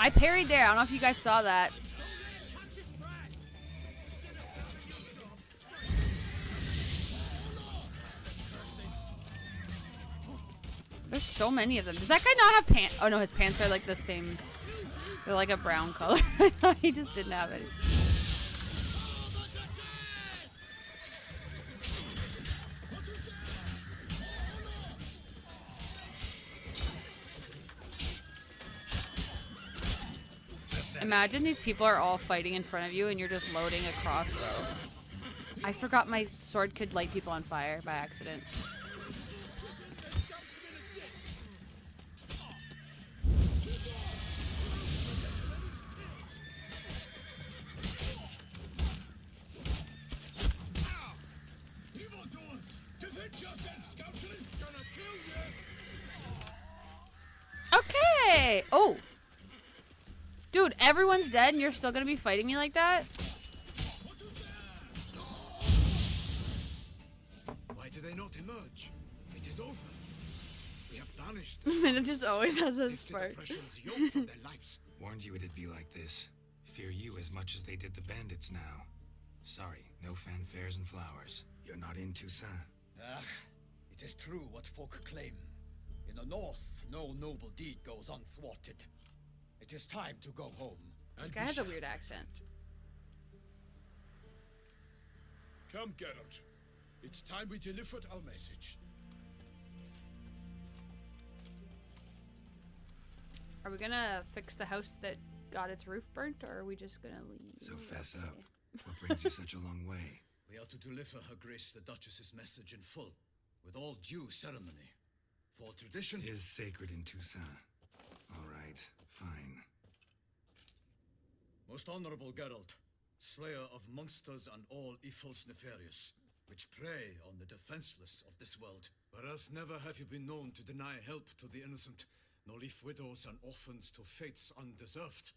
I parried there. I don't know if you guys saw that. There's so many of them. Does that guy not have pants? Oh no, his pants are like the same. They're like a brown color. I thought he just didn't have it. Imagine these people are all fighting in front of you and you're just loading a crossbow. I forgot my sword could light people on fire by accident. Okay! Oh! Dude, everyone's dead and you're still gonna be fighting me like that? Why do they not emerge? It is over. We have banished It just always has that lifted spark. oppression's yoke from their lives. Warned you it'd be like this. Fear you as much as they did the bandits now. Sorry, no fanfares and flowers. You're not in Toussaint. Ah, it is true what folk claim. In the north, no noble deed goes unthwarted. It is time to go home. This guy has a weird accent. Come, Geralt. It's time we delivered our message. Are we gonna fix the house that got its roof burnt, or are we just gonna leave? So fess up. What brings you such a long way? We are to deliver Her Grace the Duchess's message in full, with all due ceremony. For tradition Is sacred in Toussaint. All right, fine. Most honorable Geralt, slayer of monsters and all evils nefarious, which prey on the defenseless of this world. Whereas never have you been known to deny help to the innocent, nor leave widows and orphans to fates undeserved.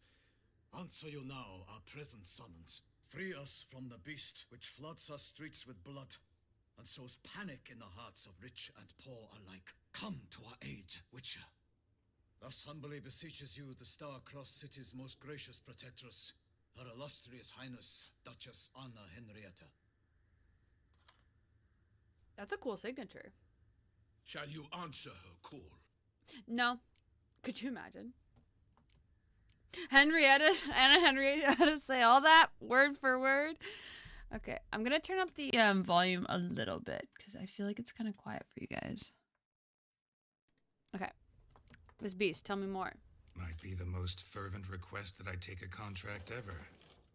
Answer you now our present summons. Free us from the beast which floods our streets with blood, and sows panic in the hearts of rich and poor alike. Come to our aid, Witcher. Thus humbly beseeches you the Star-Crossed City's most gracious protectress, Her Illustrious Highness, Duchess Anna Henrietta. That's a cool signature. Shall you answer her call? No. Could you imagine? Anna Henrietta say all that word for word. Okay, I'm gonna turn up the volume a little bit because I feel like it's kind of quiet for you guys. Okay, this beast, tell me more. Might be the most fervent request that I take a contract ever,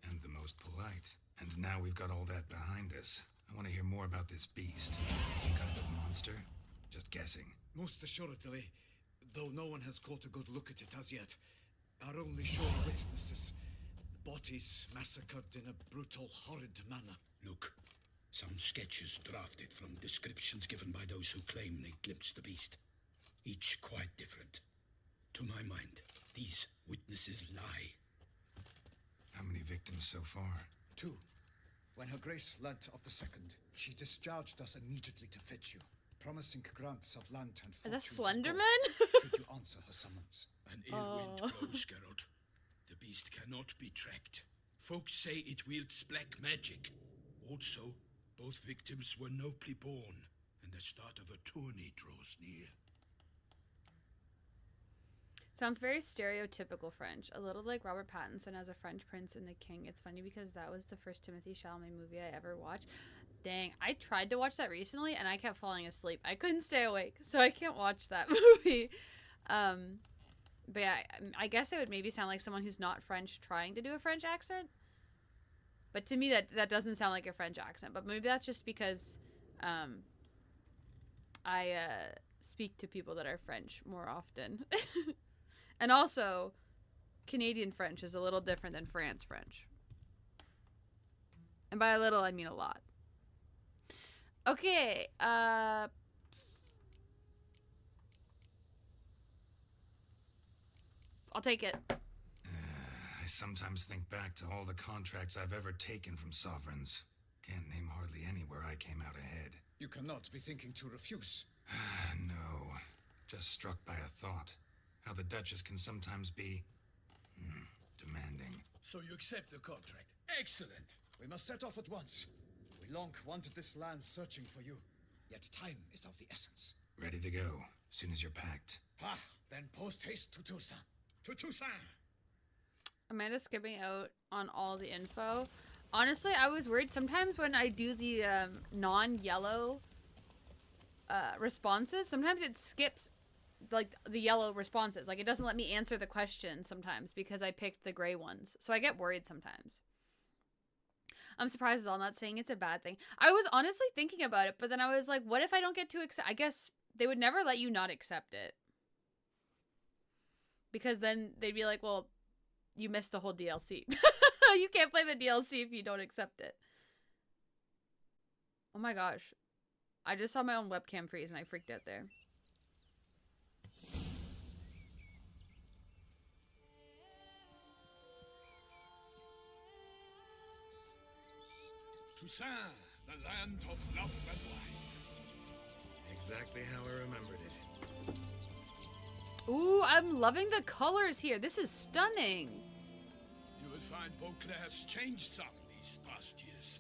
and the most polite. And now we've got all that behind us. I want to hear more about this beast. Some kind of monster? Just guessing. Most assuredly, though no one has caught a good look at it as yet, are only sure witnesses. Bodies massacred in a brutal, horrid manner. Look, some sketches drafted from descriptions given by those who claim they glimpsed the beast. Each quite different. To my mind, these witnesses lie. How many victims so far? 2. When Her Grace learnt of the second, she discharged us immediately to fetch you, promising grants of land and Is that fortunes and Slenderman? gold should you answer her summons. An ill wind blows, Geralt. The beast cannot be tracked. Folks say it wields black magic. Also, both victims were nobly born, and the start of a tourney draws near. Sounds very stereotypical French, a little like Robert Pattinson as a French prince in The King. It's funny because that was the first Timothée Chalamet movie I ever watched. Dang, I tried to watch that recently and I kept falling asleep. I couldn't stay awake, so I can't watch that movie. But yeah, I guess it would maybe sound like someone who's not French trying to do a French accent. But to me, that doesn't sound like a French accent. But maybe that's just because I speak to people that are French more often. And also, Canadian French is a little different than France French. And by a little, I mean a lot. Okay, I'll take it. I sometimes think back to all the contracts I've ever taken from sovereigns. Can't name hardly any where I came out ahead. You cannot be thinking to refuse. No. Just struck by a thought. How the Duchess can sometimes be... demanding. So you accept the contract. Excellent. We must set off at once. We long wanted this land searching for you. Yet time is of the essence. Ready to go, soon as you're packed. Ha! Then post haste to Toussaint. To Toussaint! Amanda's skipping out on all the info. Honestly, I was worried sometimes when I do the non-yellow responses, sometimes it skips like the yellow responses. Like it doesn't let me answer the question sometimes because I picked the gray ones. So I get worried sometimes. I'm surprised as all. I'm not saying it's a bad thing. I was honestly thinking about it, but then I was like, what if I don't get to accept? I guess they would never let you not accept it. Because then they'd be like, well, you missed the whole DLC. You can't play the DLC if you don't accept it. Oh my gosh. I just saw my own webcam freeze and I freaked out there. Toussaint, the land of love and wine. Exactly how I remembered it. Ooh, I'm loving the colors here. This is stunning. You will find Beauclair has changed some these past years.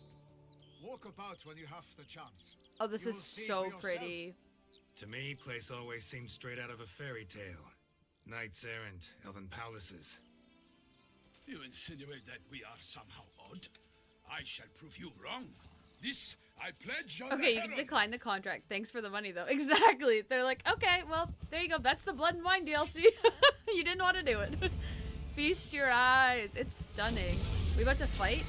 Walk about when you have the chance. Oh, this You is will see so for yourself. pretty. To me, place always seemed straight out of a fairy tale. Knights errant, elven palaces. You insinuate that we are somehow odd? I shall prove you wrong. This I pledge on Okay, the you can Herald. decline the contract. Thanks for the money, though. Exactly. They're like, okay, well, there you go. That's the Blood and Wine DLC. You didn't want to do it. Feast your eyes. It's stunning. We about to fight?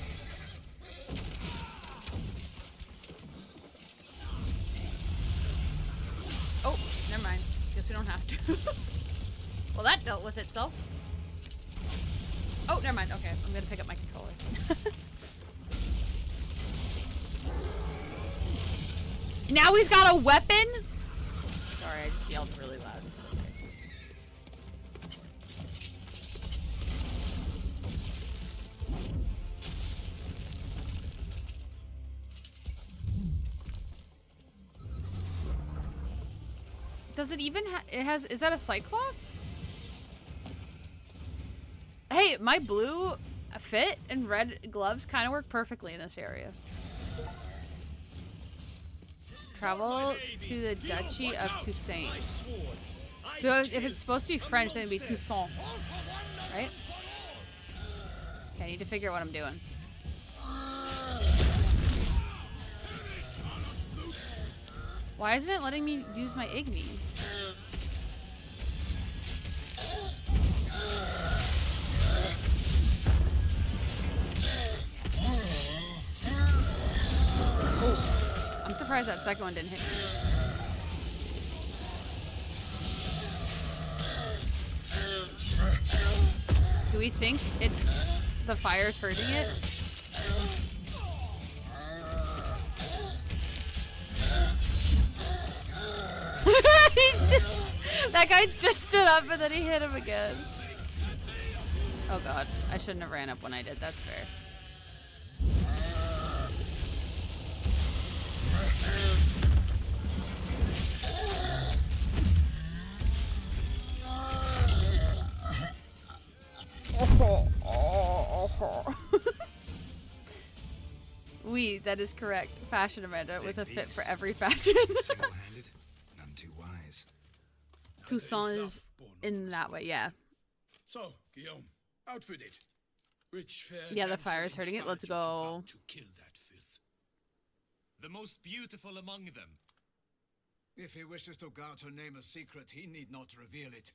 Oh, never mind. Guess we don't have to. Well, that dealt with itself. Oh, never mind. Okay, I'm gonna pick up my controller. Now he's got a weapon? Sorry, I just yelled really loud. Does it even is that a Cyclops? Hey, my blue fit and red gloves kind of work perfectly in this area. Travel to the Duchy of Toussaint. So if it's supposed to be French, then it'd be Toussaint, right? Okay, I need to figure out what I'm doing. Why isn't it letting me use my Igni? Oh, I'm surprised that second one didn't hit me. Do we think it's the fire's hurting it? That guy just stood up and then he hit him again. Oh god, I shouldn't have ran up when I did, that's fair. Oui, that is correct. Fashion Amanda with a fit for every fashion. Single-handed, none too wise. Toussaint is in that way, yeah. So, Guillaume, outfitted. Which fair Yeah, the damsel fire is hurting it. Let's inspired you to vow go. to kill that filth? The most beautiful among them. If he wishes to guard her name a secret, he need not reveal it.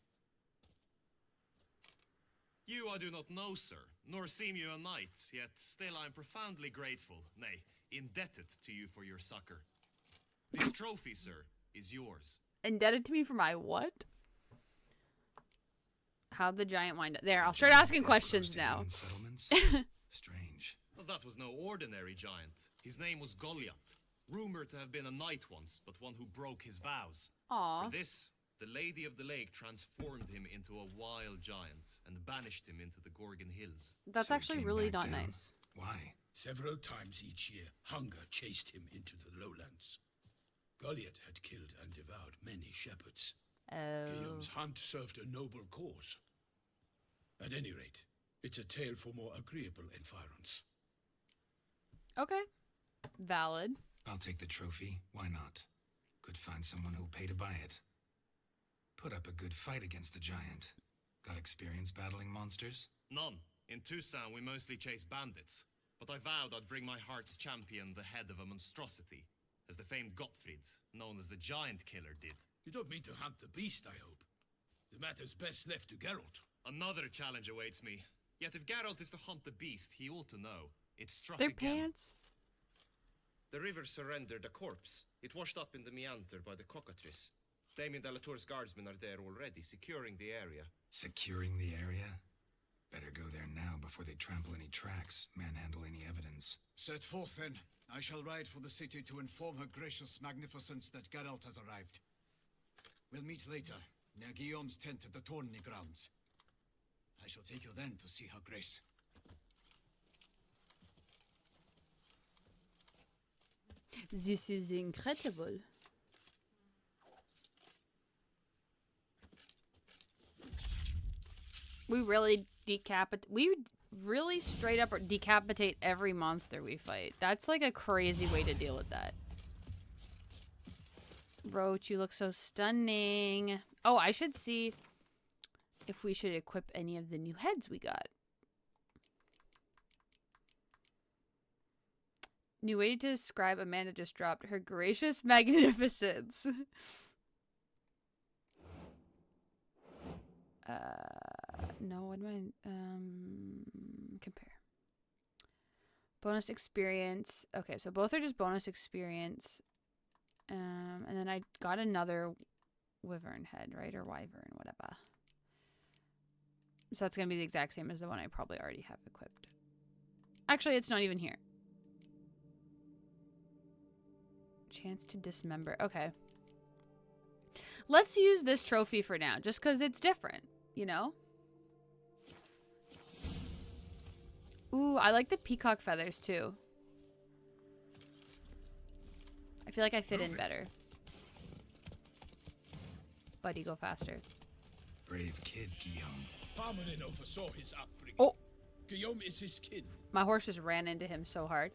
You I do not know, sir, nor seem you a knight, yet still I am profoundly grateful, nay, indebted to you for your succor. This trophy, sir, is yours. Indebted to me for my what? How'd the giant wind up? There, I'll start asking questions now. Settlements? Strange. But that was no ordinary giant. His name was Goliath, rumored to have been a knight once, but one who broke his vows. Aw. For this, the Lady of the Lake transformed him into a wild giant and banished him into the Gorgon Hills. That's So he actually came really back not down. nice. Why? Several times each year, hunger chased him into the lowlands. Goliath had killed and devoured many shepherds. Oh. Guillaume's hunt served a noble cause. At any rate, it's a tale for more agreeable environs. Okay. Valid. I'll take the trophy. Why not? Could find someone who'll pay to buy it. Put up a good fight against the giant. Got experience battling monsters? None. In Tucson, we mostly chase bandits. But I vowed I'd bring my heart's champion the head of a monstrosity, as the famed Gottfried, known as the Giant Killer, did. You don't mean to hunt the beast, I hope. The matter's best left to Geralt. Another challenge awaits me. Yet if Geralt is to hunt the beast, he ought to know. It struck Their again. pants. The river surrendered a corpse. It washed up in the meander by the cockatrice. Damien Delatour's guardsmen are there already, securing the area. Securing the area? Better go there now before they trample any tracks, manhandle any evidence. Set forth, then. I shall ride for the city to inform her gracious magnificence that Geralt has arrived. We'll meet later, near Guillaume's tent at the Tourney grounds. I shall take you then to see her grace. This is incredible. We really straight up decapitate every monster we fight. That's like a crazy way to deal with that. Roach, you look so stunning. Oh, I should see if we should equip any of the new heads we got. New way to describe Amanda just dropped. Her gracious magnificence. No, what do I compare? Bonus experience. Okay, so both are just bonus experience. And then I got another wyvern head, right? Or wyvern, whatever. So that's going to be the exact same as the one I probably already have equipped. Actually, it's not even here. Chance to dismember. Okay. Let's use this trophy for now, just because it's different, you know? Ooh, I like the peacock feathers, too. I feel like I fit in better. Buddy, go faster. Brave kid, Guillaume. Farmanen oversaw his upbringing. Oh! Guillaume is his kin. My horse just ran into him so hard.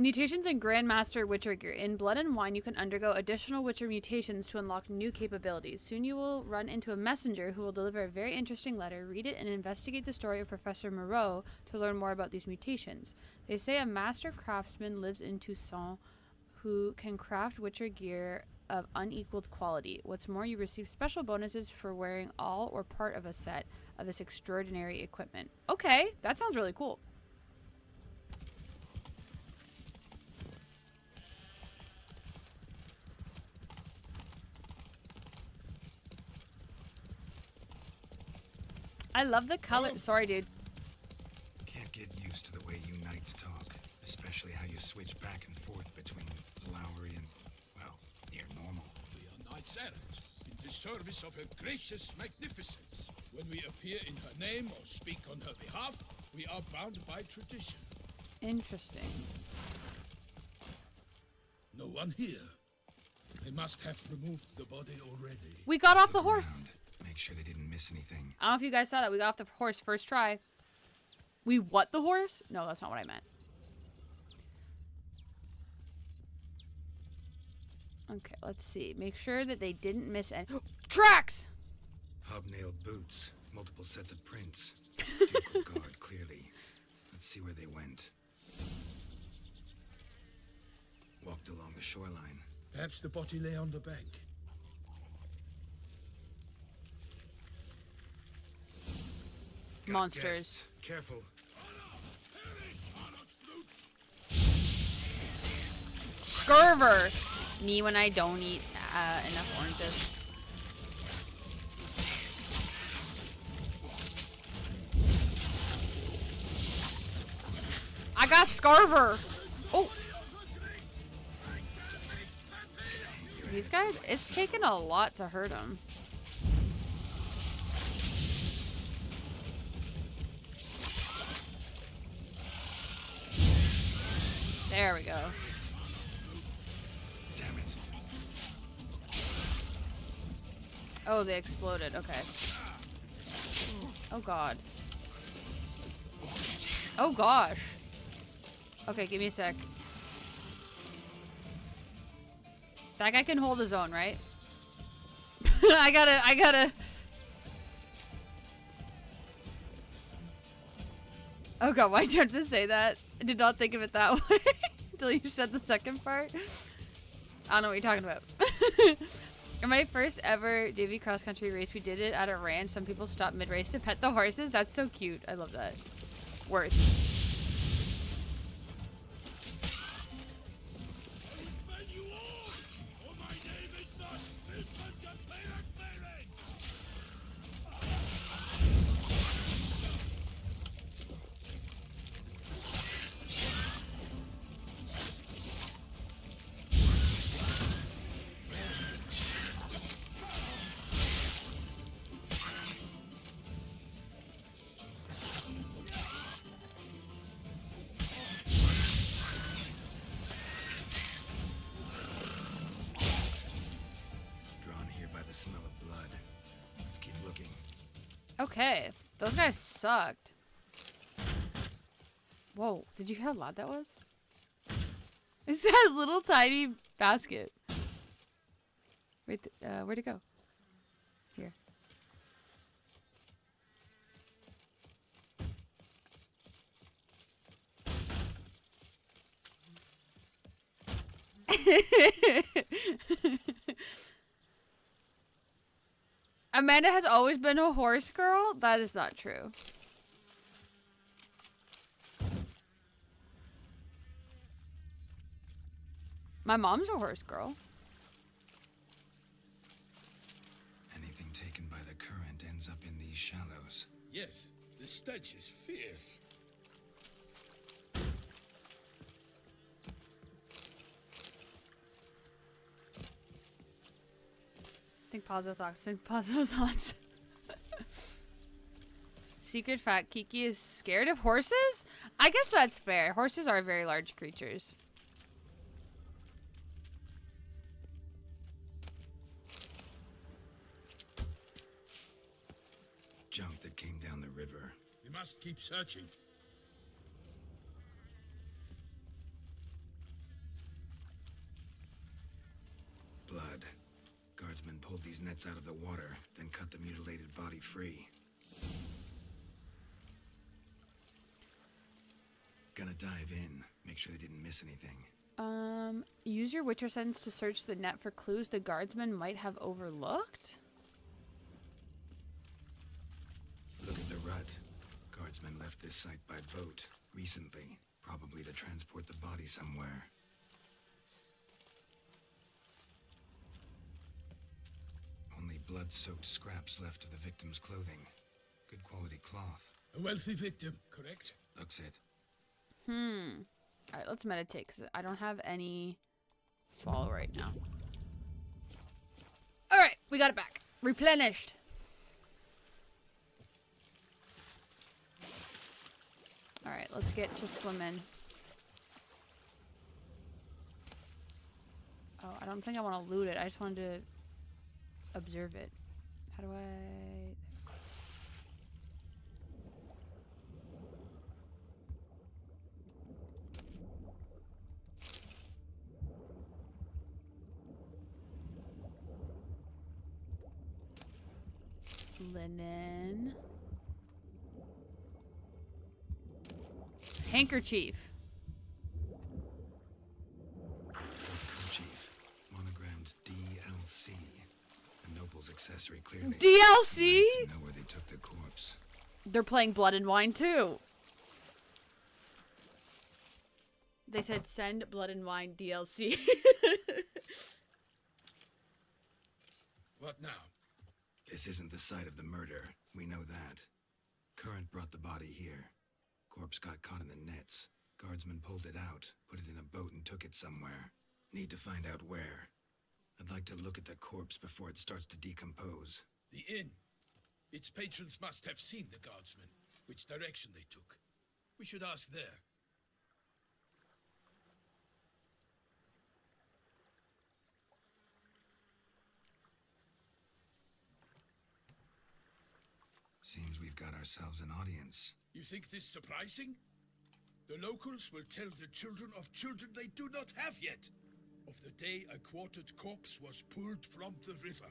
Mutations in Grandmaster Witcher gear. In Blood and Wine, you can undergo additional Witcher mutations to unlock new capabilities. Soon you will run into a messenger who will deliver a very interesting letter. Read it and investigate the story of Professor Moreau to learn more about these mutations. They say a master craftsman lives in Tucson who can craft Witcher gear of unequaled quality. What's more, you receive special bonuses for wearing all or part of a set of this extraordinary equipment. Okay, that sounds really cool. I love the color. Sorry, dude. Can't get used to the way you knights talk, especially how you switch back and forth between flowery and, well, near normal. We are knights errant, in the service of her gracious magnificence. When we appear in her name or speak on her behalf, we are bound by tradition. Interesting. No one here. They must have removed the body already. We got off the Look horse. around. Make sure they didn't miss anything. I don't know if you guys saw that. We got off the horse first try. We what the horse? No, that's not what I meant. Okay, let's see. Make sure that they didn't miss any. Tracks! Hobnailed boots, multiple sets of prints. Ducal guard, clearly. Let's see where they went. Walked along the shoreline. Perhaps the body lay on the bank. Got Monsters. guests. Careful. Scurver! Me when I don't eat enough oranges. got Scarver. Oh. These guys, it's taken a lot to hurt them. There we go. Damn it. Oh, they exploded. Okay. Oh, God. Oh, gosh. Okay, give me a sec. That guy can hold his own, right? I gotta... Oh, God, why did you have to say that? I did not think of it that way until you said the second part. I don't know what you're talking about. In my first ever Davy cross country race, we did it at a ranch. Some people stopped mid-race to pet the horses. That's so cute. I love that. Worth. Okay, those guys sucked. Whoa, did you hear how loud that was? It's that little tiny basket. Wait, where'd it go? Here. Amanda has always been a horse girl? That is not true. My mom's a horse girl. Anything taken by the current ends up in these shallows. Yes, the stench is fierce. Think positive thoughts. Think positive thoughts. Secret fact, Kiki is scared of horses? I guess that's fair. Horses are very large creatures. Junk that came down the river. We must keep searching. Blood. Guardsmen pulled these nets out of the water, then cut the mutilated body free. Gonna dive in, make sure they didn't miss anything. Use your Witcher sense to search the net for clues the guardsmen might have overlooked? Look at the rut. Guardsmen left this site by boat recently, probably to transport the body somewhere. Only blood-soaked scraps left of the victim's clothing. Good quality cloth. A wealthy victim, correct? Looks it. Alright, let's meditate, because I don't have any swallow right now. Alright, we got it back. Replenished. Alright, let's get to swimming. Oh, I don't think I want to loot it. I just wanted to observe it. How do I... Linen. Handkerchief. Kerchief. Monogrammed DLC. A noble's accessory, clearly. DLC? Nice to know where they took the corpse. They're playing Blood and Wine too. They said send Blood and Wine DLC. What now? This isn't the site of the murder. We know that. Current brought the body here. Corpse got caught in the nets. Guardsmen pulled it out, put it in a boat and took it somewhere. Need to find out where. I'd like to look at the corpse before it starts to decompose. The inn. Its patrons must have seen the guardsmen, which direction they took. We should ask there. Seems we've got ourselves an audience. You think this surprising? The locals will tell the children of children they do not have yet, of the day a quartered corpse was pulled from the river.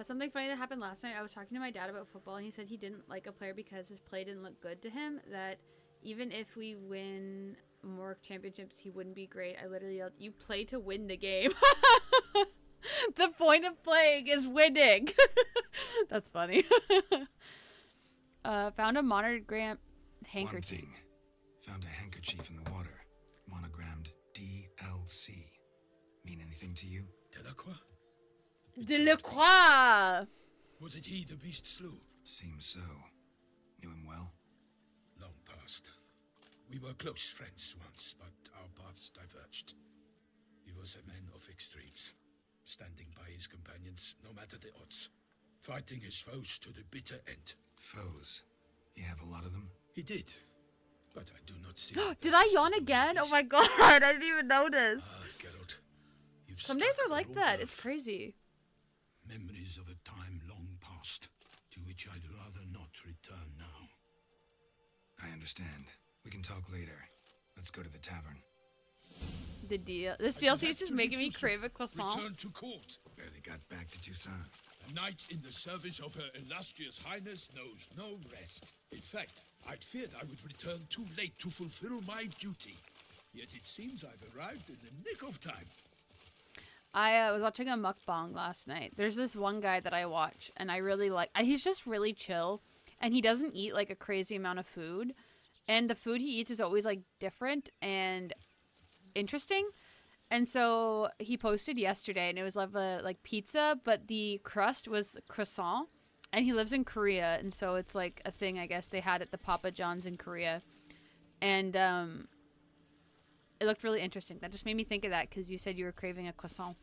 Something funny that happened last night. I was talking to my dad about football, and he said he didn't like a player because his play didn't look good to him. That even if we win more championships, he wouldn't be great. I literally yelled, "You play to win the game." The point of playing is winning. That's funny. Found a monogram handkerchief. One thing. Found a handkerchief in the water. Monogrammed DLC. Mean anything to you? Delacroix? Delacroix! Was it he the beast slew? Seems so. Knew him well? Long past. We were close friends once, but our paths diverged. He was a man of extremes, standing by his companions no matter the odds, fighting his foes to the bitter end. Foes? You have a lot of them? He did, but I do not see... Did I yawn again? Oh my god, I didn't even notice. Geralt, you've Some days struck are like a that. nerve. It's crazy. Memories of a time long past, to which I'd rather not return now. I understand. We can talk later. Let's go to the tavern. The deal. This I shall DLC is have just to making me refuse crave a croissant. Return to court. Barely got back to Toussaint. A knight in the service of Her Illustrious Highness knows no rest. In fact, I'd feared I would return too late to fulfill my duty. Yet it seems I've arrived in the nick of time. I was watching a mukbang last night. There's this one guy that I watch, and I really like. He's just really chill, and he doesn't eat like a crazy amount of food. And the food he eats is always like different and interesting. And so he posted yesterday, and it was like pizza, but the crust was croissant. And he lives in Korea, and so it's like a thing I guess they had at the Papa John's in Korea. And it looked really interesting. That just made me think of that because you said you were craving a croissant.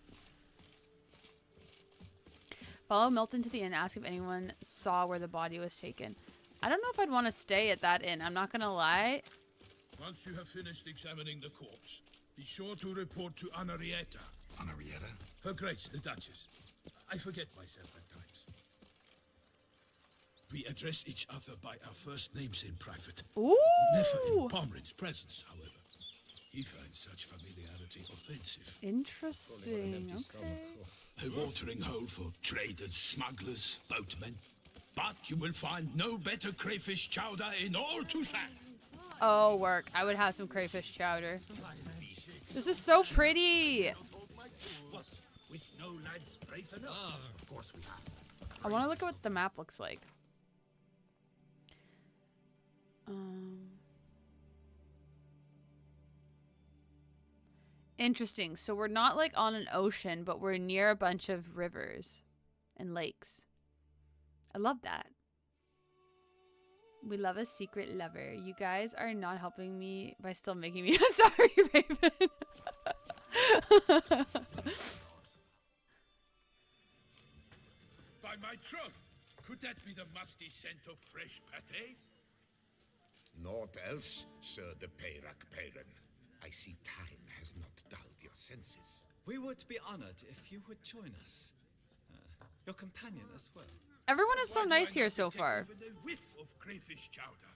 Follow Milton to the inn. Ask if anyone saw where the body was taken. I don't know if I'd want to stay at that inn. I'm not going to lie. Once you have finished examining the corpse, be sure to report to Anarietta. Anarietta? Her Grace, the Duchess. I forget myself at times. We address each other by our first names in private. Ooh! Never in Pomrin's presence, however. He finds such familiarity offensive. Interesting. Okay. A watering hole for traders, smugglers, boatmen. But you will find no better crayfish chowder in all Toussaint. Oh, work. I would have some crayfish chowder. This is so pretty. What? With no lads brave enough? Of course we have. I want to look at what the map looks like. Interesting. So we're not like on an ocean, but we're near a bunch of rivers and lakes. I love that. We love a secret lover. You guys are not helping me by still making me sorry, Raven. By my troth, could that be the musty scent of fresh pate? Naught else, Sir de Peyrac Peyran. I see time has not dulled your senses. We would be honored if you would join us. Your companion as well. Everyone is so Why do nice I here not so detect far. even a whiff of crayfish chowder?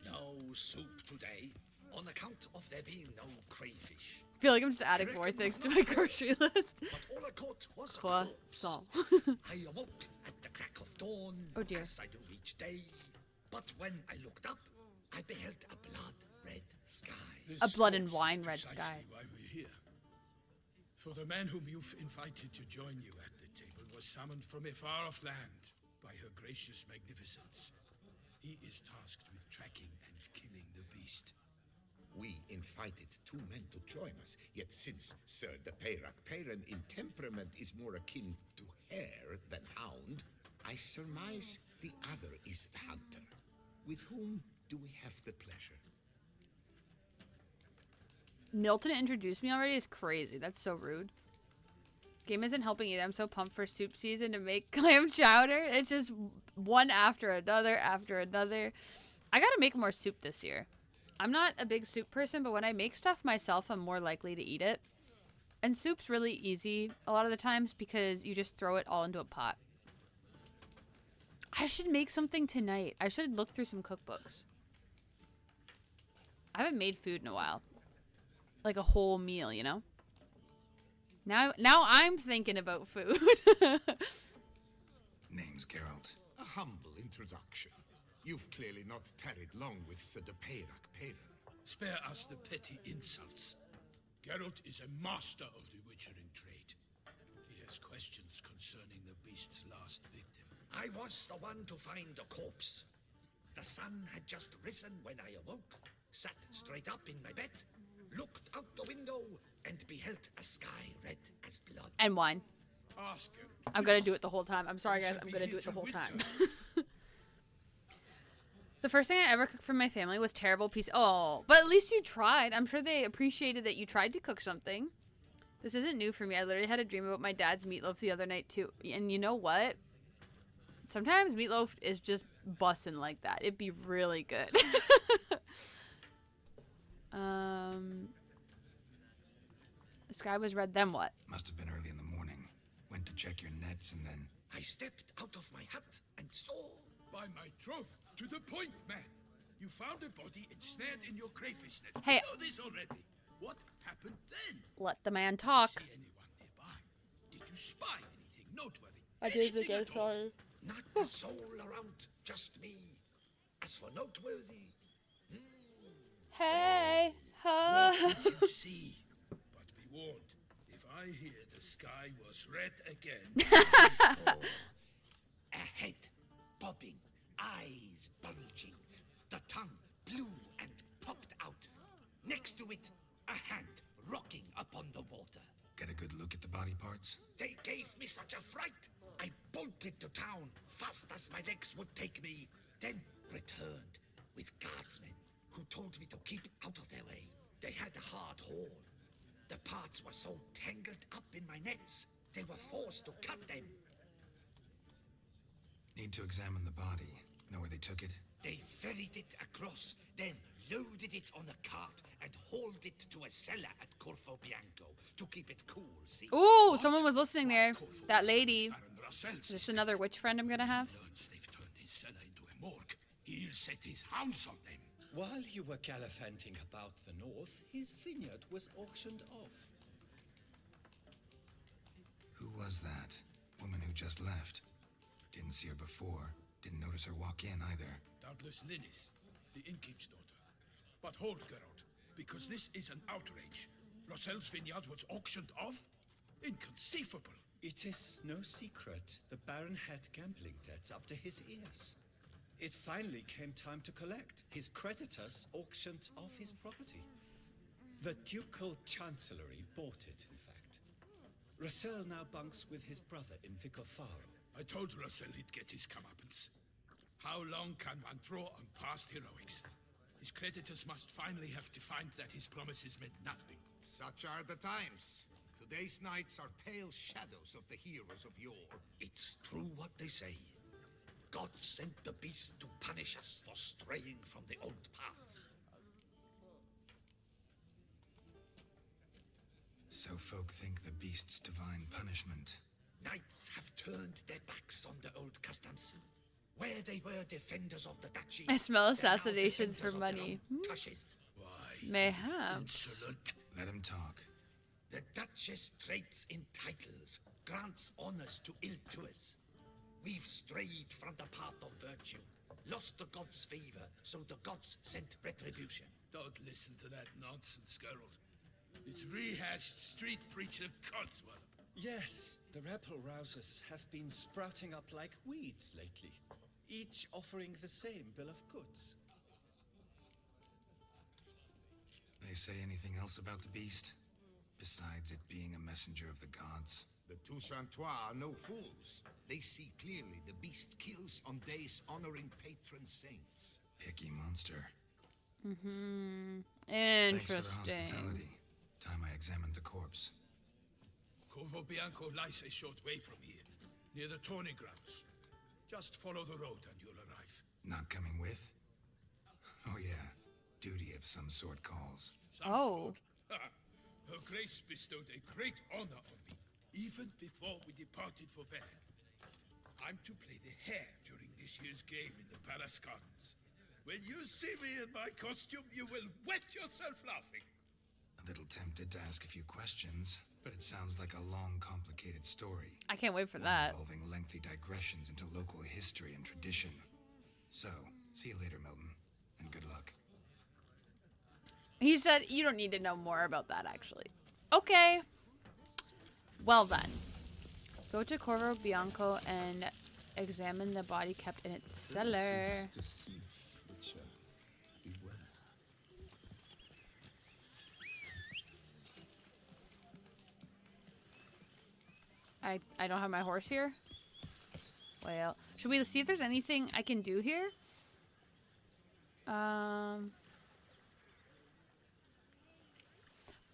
No soup today, on account of there being no crayfish. I feel like I'm just adding more things to my grocery list. But all I caught was a corpse. Croissant. I awoke at the crack of dawn, Oh dear. as I do each day. But when I looked up, I beheld a blood-red sky. A This blood and corpse is wine red precisely sky. Why we're here. For the man whom you've invited to join you at the table was summoned from a far-off land by her gracious magnificence. He is tasked with tracking and killing the beast. We invited two men to join us, yet since Sir de Peyrac Peyran in temperament is more akin to hare than hound, I surmise the other is the hunter. With whom do we have the pleasure? Milton introduced me already is crazy. That's so rude. Game isn't helping either. I'm so pumped for soup season to make clam chowder. It's just one after another after another. I gotta make more soup this year. I'm not a big soup person, but when I make stuff myself, I'm more likely to eat it. And soup's really easy a lot of the times because you just throw it all into a pot. I should make something tonight. I should look through some cookbooks. I haven't made food in a while. Like a whole meal, you know? Now I'm thinking about food. Name's Geralt. A humble introduction. You've clearly not tarried long with Sir de Peyrac Peyran. Spare us the petty insults. Geralt is a master of the witchering trade. He has questions concerning the beast's last victim. I was the one to find the corpse. The sun had just risen when I awoke, sat straight up in my bed, looked out the window, and beheld a sky red as blood. And wine. Ask Geralt. I'm gonna do it the whole time. I'm sorry, guys. I'm gonna do it the whole time. The first thing I ever cooked for my family was terrible piece. Oh, but at least you tried. I'm sure they appreciated that you tried to cook something. This isn't new for me. I literally had a dream about my dad's meatloaf the other night too. And you know what? Sometimes meatloaf is just bussin' like that. It'd be really good. The sky was red, then what? Must have been early in the morning. Went to check your nets and then... I stepped out of my hut and saw... By my troth, to the point, man. You found a body ensnared in your crayfish net. Hey. You know this already. What happened then? Let the man talk. See anyone nearby? Did you spy anything noteworthy? I did Anything again, at all? sorry. Not a soul around, just me. As for noteworthy... Hey, What did you see? But be warned, if I hear the sky was red again... A head bobbing, eyes bulging, the tongue blue and popped out. Next to it, a hand rocking upon the water. Get a good look at the body parts? They gave me such a fright. I bolted to town fast as my legs would take me, then returned with guardsmen who told me to keep out of their way. They had a hard haul. The parts were so tangled up in my nets, they were forced to cut them. Need to examine the body. Know where they took it? They ferried it across, then loaded it on a cart and hauled it to a cellar at Corvo Bianco to keep it cool, see? Ooh, someone was listening there. That lady. Baron Rossel's Is this another witch friend I'm gonna have? Once they've turned his cellar into a morgue, he'll set his hounds on them. While you were gallivanting about the north, his vineyard was auctioned off. Who was that? Woman who just left. Didn't see her before. Didn't notice her walk in either. Doubtless Linnis, the innkeep's daughter. But hold, Geralt, because this is an outrage. Rossel's vineyard was auctioned off? Inconceivable. It is no secret the Baron had gambling debts up to his ears. It finally came time to collect. His creditors auctioned off his property. The Ducal Chancellery bought it, in fact. Rossel now bunks with his brother in Vicofaro. I told Rossel he'd get his comeuppance. How long can one draw on past heroics? His creditors must finally have to find that his promises meant nothing. Such are the times. Today's knights are pale shadows of the heroes of yore. It's true what they say. God sent the beast to punish us for straying from the old paths. So folk think the beast's divine punishment. Knights have turned their backs on the old customs. Where they were defenders of the duchy, I smell they're now assassinations for defenders of their money. own tushes. Why? Mayhaps. Insolent. Let him talk. The Duchess trades in titles, grants honors to ill-doers. We've strayed from the path of virtue, lost the gods' favor, so the gods sent retribution. Don't listen to that nonsense, Geralt. It's rehashed street preacher codswallop. Yes, the rebel rousers have been sprouting up like weeds lately, each offering the same bill of goods. They say anything else about the beast? Besides it being a messenger of the gods? The Toussaintois are no fools. They see clearly the beast kills on days honoring patron saints. Picky monster. Mm-hmm. Thanks for the Interesting. hospitality. Time I examined the corpse. Corvo Bianco lies a short way from here, near the tourney grounds. Just follow the road and you'll arrive. Not coming with? Oh yeah, duty of some sort calls. Oh. Her Grace bestowed a great honor on me, even before we departed for Verne. I'm to play the hare during this year's game in the Palace Gardens. When you see me in my costume, you will wet yourself laughing. A little tempted to ask a few questions, but it sounds like a long, complicated story. I can't wait for One that. involving lengthy digressions into local history and tradition. So, see you later, Milton, and good luck. He said you don't need to know more about that, actually. Okay. Well then. Go to Corvo Bianco and examine the body kept in its cellar. I don't have my horse here. Well, should we see if there's anything I can do here?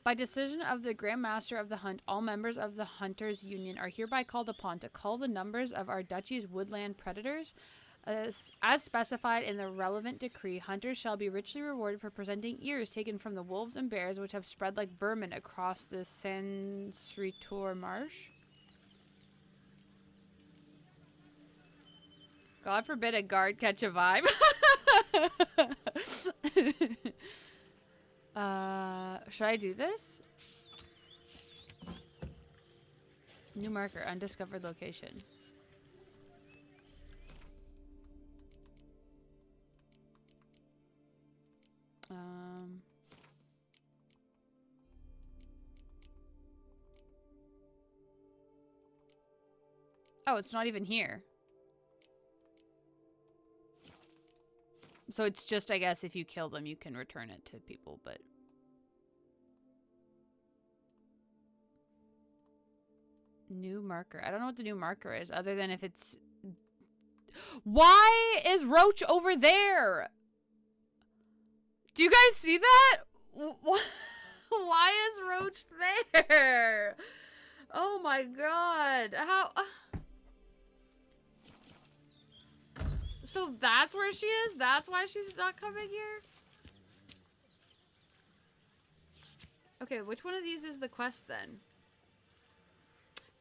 By decision of the Grand Master of the Hunt, all members of the Hunters' Union are hereby called upon to cull the numbers of our duchy's woodland predators. As specified in the relevant decree, hunters shall be richly rewarded for presenting ears taken from the wolves and bears which have spread like vermin across the Sansritor Marsh. God forbid a guard catch a vibe. Should I do this? New marker, undiscovered location. Oh, it's not even here. So it's just, I guess, if you kill them, you can return it to people, but... New marker. I don't know what the new marker is, other than if it's... Why is Roach over there? Do you guys see that? Why is Roach there? Oh my god. How... So that's where she is? That's why she's not coming here? Okay, which one of these is the quest then?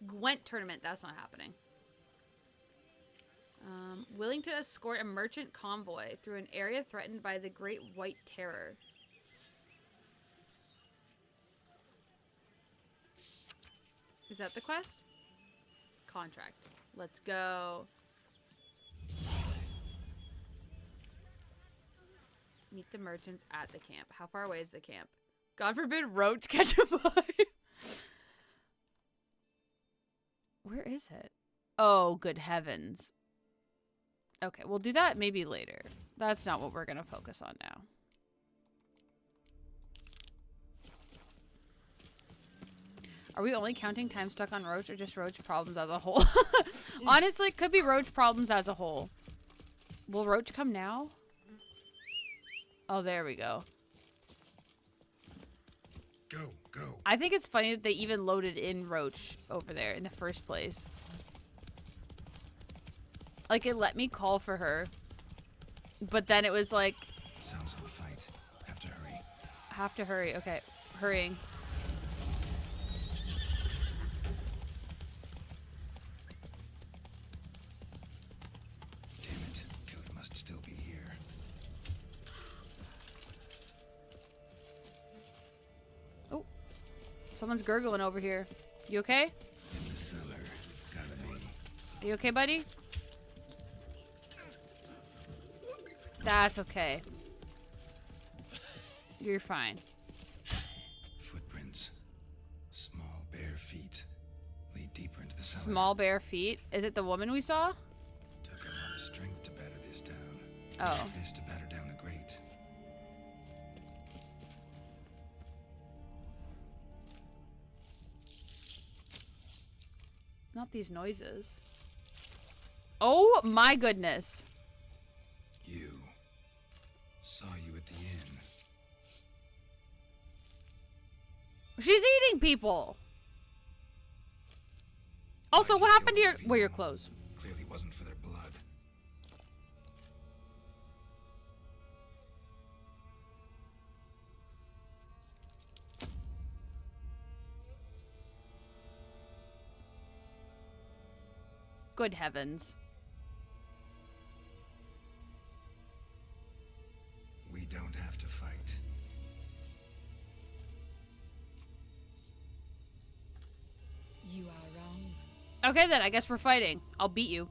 Gwent tournament. That's not happening. Willing to escort a merchant convoy through an area threatened by the Great White Terror. Is that the quest? Contract. Let's go. Meet the merchants at the camp. How far away is the camp? God forbid Roach catch a vibe. Where is it? Oh, good heavens. Okay, we'll do that maybe later. That's not what we're going to focus on now. Are we only counting time stuck on Roach or just Roach problems as a whole? Honestly, it could be Roach problems as a whole. Will Roach come now? Oh, there we go. Go, go. I think it's funny that they even loaded in Roach over there in the first place. Like, it let me call for her. But then it was like... Sounds like a fight. Have to hurry. Have to hurry. Okay, hurrying. Damn it. Killer must still be here. Oh. Someone's gurgling over here. You okay? In the cellar. Gotta be. Are you okay, buddy? That's okay. You're fine. Footprints. Small bare feet. Lead deeper into the cellar. Small bare feet. Is it the woman we saw? Took a lot of strength to batter this down. Oh. This to batter down the grate. Not these noises. Oh my goodness. You. She's eating people. Also, Why'd what you happened to kill your... these Wear your people? clothes. Clearly wasn't for their blood. Good heavens. We don't have to fight. You are wrong. Okay then, I guess we're fighting. I'll beat you.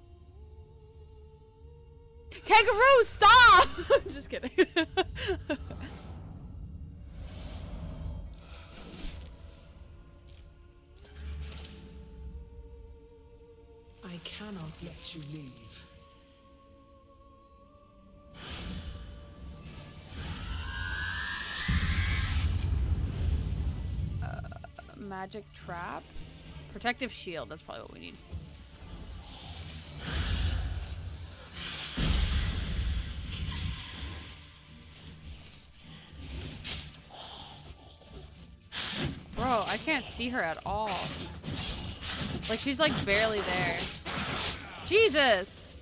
Kangaroo, stop! Just kidding. I cannot let you leave. Magic trap? Protective shield, that's probably what we need. Bro, I can't see her at all. Like, she's like barely there. Jesus!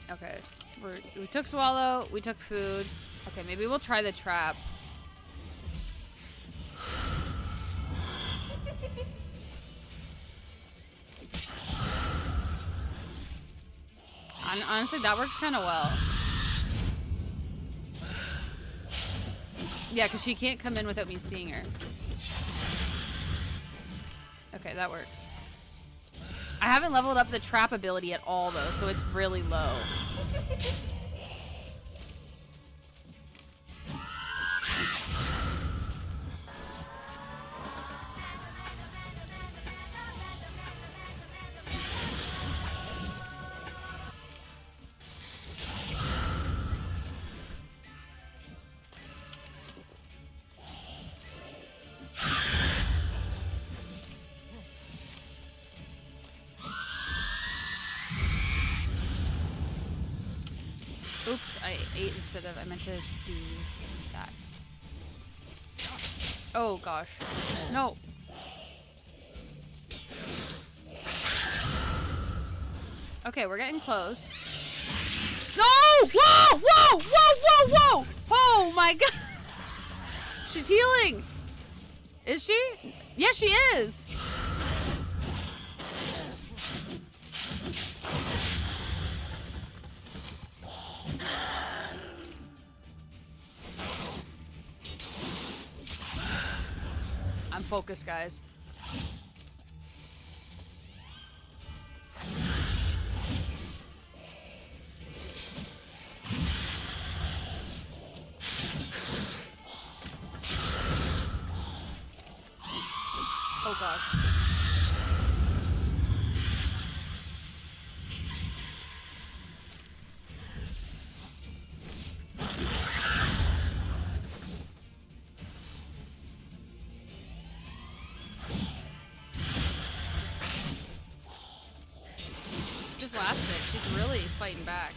Okay, we took Swallow, we took food. Okay, maybe we'll try the trap. Honestly, that works kind of well. Yeah, because she can't come in without me seeing her. Okay, that works. I haven't leveled up the trap ability at all, though, so it's really low. Oops, I ate instead of, I meant to do that. Oh gosh. No. Okay, we're getting close. No! Whoa! Whoa! Whoa! Whoa! Whoa! Oh my god! She's healing! Is she? Yeah, she is! I'm focused, guys. Oh gosh. This last bit, she's really fighting back.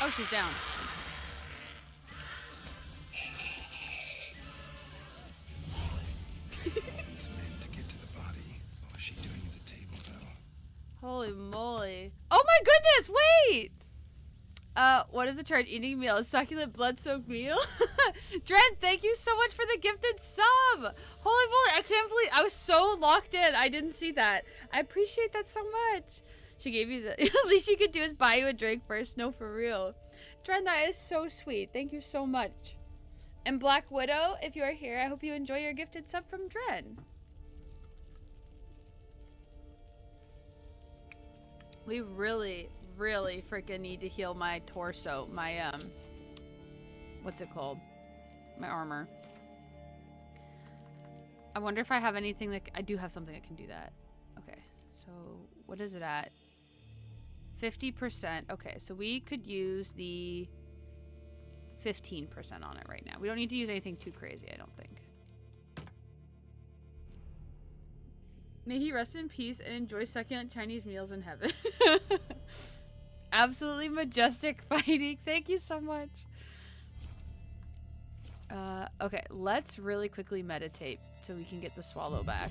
Oh, she's down. These men to get to the body. What was she doing at the table, though? Holy moly. Oh my goodness, wait! What is the charge? Eating meal? A succulent blood-soaked meal? Dren, thank you so much for the gifted sub! Holy moly, I can't believe, I was so locked in, I didn't see that. I appreciate that so much. She gave you the, at least you could do is buy you a drink first, no, for real. Dren, that is so sweet, thank you so much. And Black Widow, if you are here, I hope you enjoy your gifted sub from Dren. We really freaking need to heal my torso, my, what's it called? My armor. I wonder if I have anything that, I do have something that can do that. Okay, so what is it at? 50%. Okay, so we could use the 15% on it right now. We don't need to use anything too crazy, I don't think. May he rest in peace and enjoy succulent Chinese meals in heaven. Absolutely majestic fighting. Thank you so much. Okay, let's really quickly meditate so we can get the swallow back.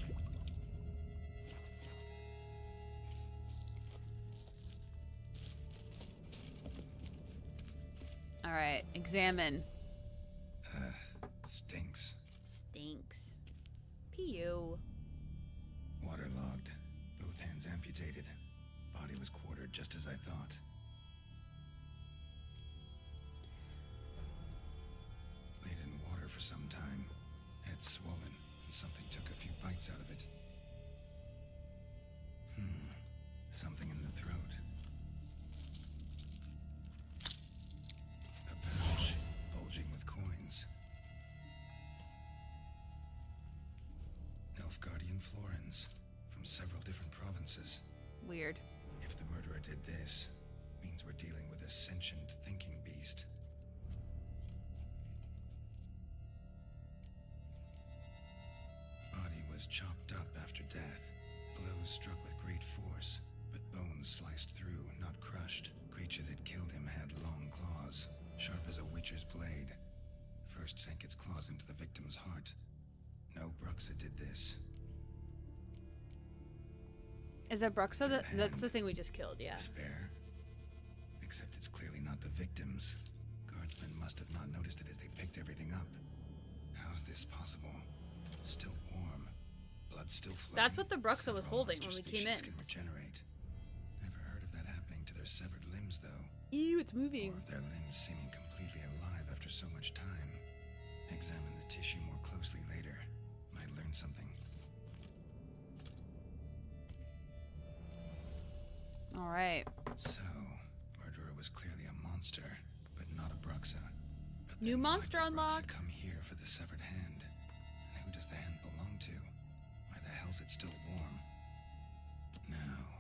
All right, examine. Stinks. Stinks. P.U. Waterlogged. Both hands amputated. Body was quartered just as I thought. Laid in water for some time. Head swollen, and something took a few bites out of it. Something in the throat. A pouch, bulging with coins. Nilfgaardian florins, from several different provinces. Weird. If the murderer did this, means we're dealing with a sentient thinking beast. Body was chopped up after death. Blows struck with great force, but bones sliced through, not crushed. Creature that killed him had long claws, sharp as a witcher's blade. First sank its claws into the victim's heart. No Bruxa did this. Is that Bruxa? That's the thing we just killed, yeah. Despair. Except it's clearly not the victims. Guardsmen must have not noticed it as they picked everything up. How's this possible? Still warm. Blood still flowing. That's what the Bruxa was Several holding monster when we came in. species can regenerate. Never heard of that happening to their severed limbs, though. Ew, it's moving. Or of their limbs seeming completely alive after so much time. Examine the tissue more closely later. Might learn something. All right. So, murderer was clearly a monster, but not a Bruxa. But New then why monster did Bruxa unlocked. come here for the severed hand? And who does the hand belong to? Why the hell's it still warm? Now,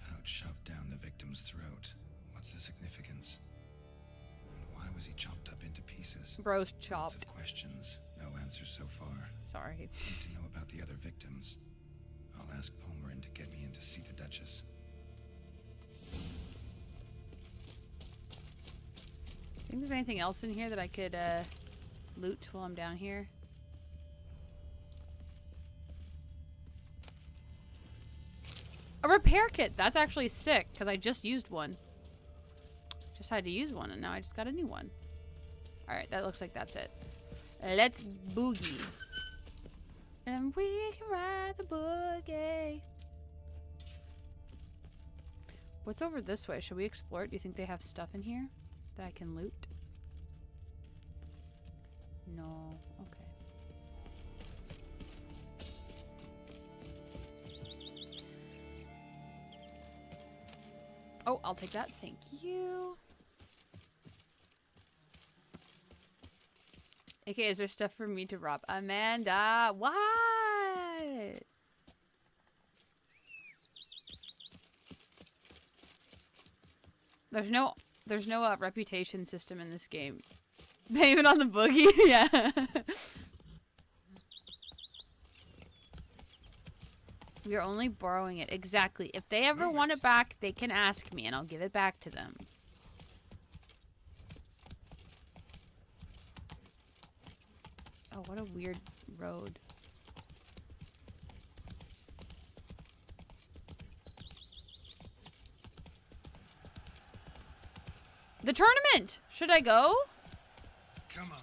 pouch shoved down the victim's throat. What's the significance? And why was he chopped up into pieces? Bro's Lots chopped. of questions, no answers so far. Sorry. Need to know about the other victims. I'll ask Palmerin to get me in to see the Duchess. Think there's anything else in here that I could loot while I'm down here? A repair kit! That's actually sick, because I just used one. Just had to use one, and now I just got a new one. Alright, that looks like that's it. Let's boogie. And we can ride the boogie. What's over this way? Should we explore it? Do you think they have stuff in here that I can loot? No. Okay. Oh, I'll take that. Thank you. Okay, is there stuff for me to rob? Amanda, what? There's no reputation system in this game. Payment on the boogie? Yeah. We are only borrowing it. Exactly. If they ever want it back, they can ask me and I'll give it back to them. Oh, what a weird road. The tournament! Should I go? Come on.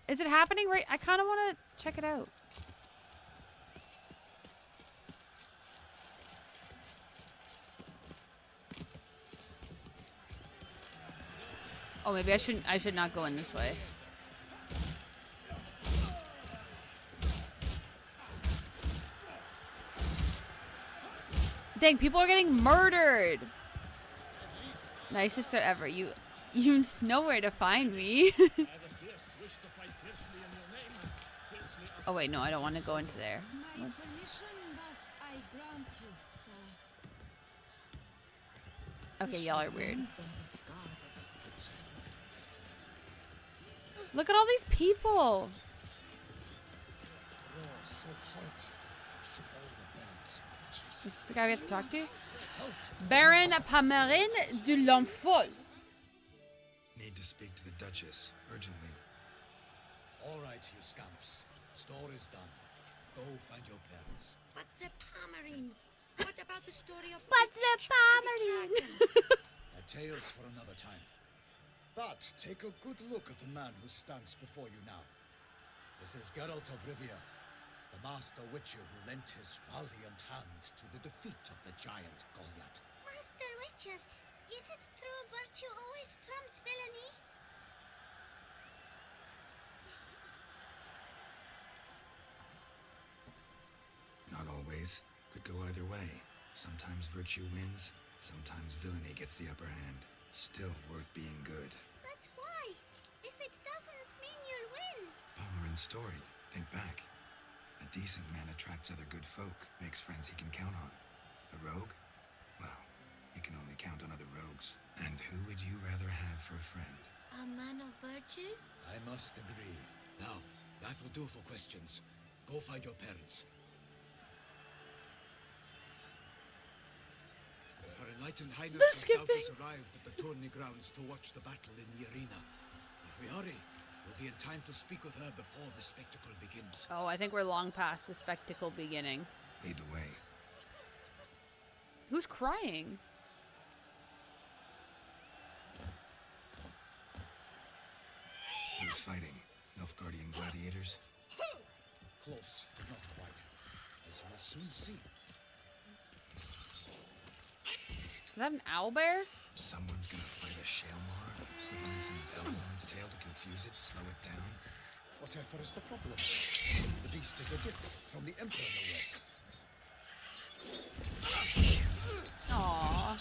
Is it happening right? I kind of want to check it out. Oh, maybe I should not go in this way. Dang, people are getting murdered. Nicest ever. You know where to find me. Oh wait, no, I don't want to go into there. Okay, y'all are weird. Look at all these people. Is this the guy we have to talk to? Baron Pamarin de L'Enfol. Need to speak to the Duchess, urgently. All right, you scamps. Story's done. Go find your parents. But the Pomerine. What about the story of What's a Pomerine? A tale's for another time. But take a good look at the man who stands before you now. This is Geralt of Rivia, the master witcher who lent his valiant hand to the defeat of the giant Goliath. Master Witcher, is it true virtue always trumps villainy? Not always. Could go either way. Sometimes virtue wins, sometimes villainy gets the upper hand. Still worth being good. But why? If it doesn't mean you'll win. Palmerin's story. Think back. A decent man attracts other good folk, makes friends he can count on. A rogue? Well, you can only count on other rogues. And who would you rather have for a friend? A man of virtue? I must agree. Now, that will do for questions. Go find your parents. Her Enlightened Highness has doubtless arrived at the tourney grounds to watch the battle in the arena. If we hurry, we'll be in time to speak with her before the spectacle begins. Oh, I think we're long past the spectacle beginning. Lead the way. Who's crying? Who's fighting? Nilfgaardian gladiators? Close, but not quite. As you'll soon see. Is that an owlbear? Someone's gonna fight a Shalmar with some bells on its tail to confuse it, slow it down. Whatever is the problem? The beast is a gift from the Emperor, no less. Aww.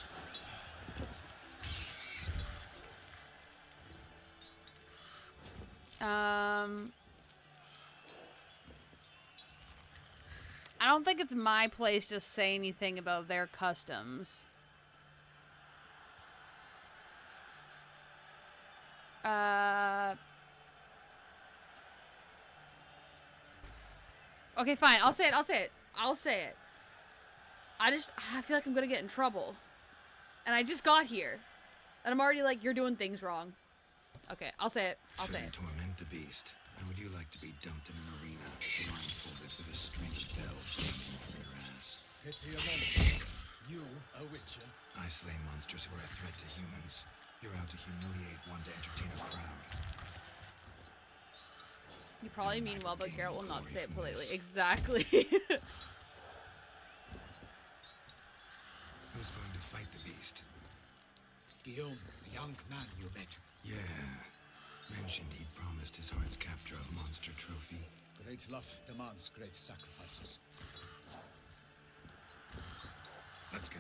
I don't think it's my place to say anything about their customs. Okay, fine. I'll say it. I feel like I'm gonna get in trouble. And I just got here. And I'm already like, you're doing things wrong. Okay, I'll say it. Shouldn't torment the beast. How would you like to be dumped in an arena, blindfolded with a string of bells hanging from your ass? Pity a moment. You, a witcher. I slay monsters who are a threat to humans. You're out to humiliate one to entertain a crowd. You probably mean well, but Geralt will not say it politely. Exactly. Who's going to fight the beast? Guillaume, the young man you met. Yeah. Mentioned he'd promised his heart's capture a monster trophy. Great love demands great sacrifices. Let's go.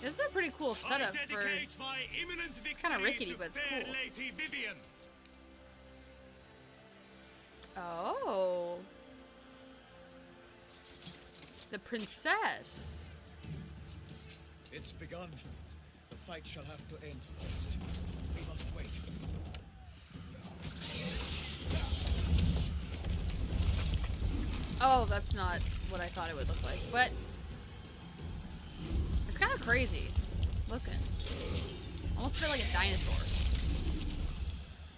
This is a pretty cool setup for... It's kind of rickety, but it's cool. Lady Vivian. Oh. The princess. It's begun. The fight shall have to end first. We must wait. Oh, that's not what I thought it would look like, but... It's kind of crazy looking. Almost a bit like a dinosaur.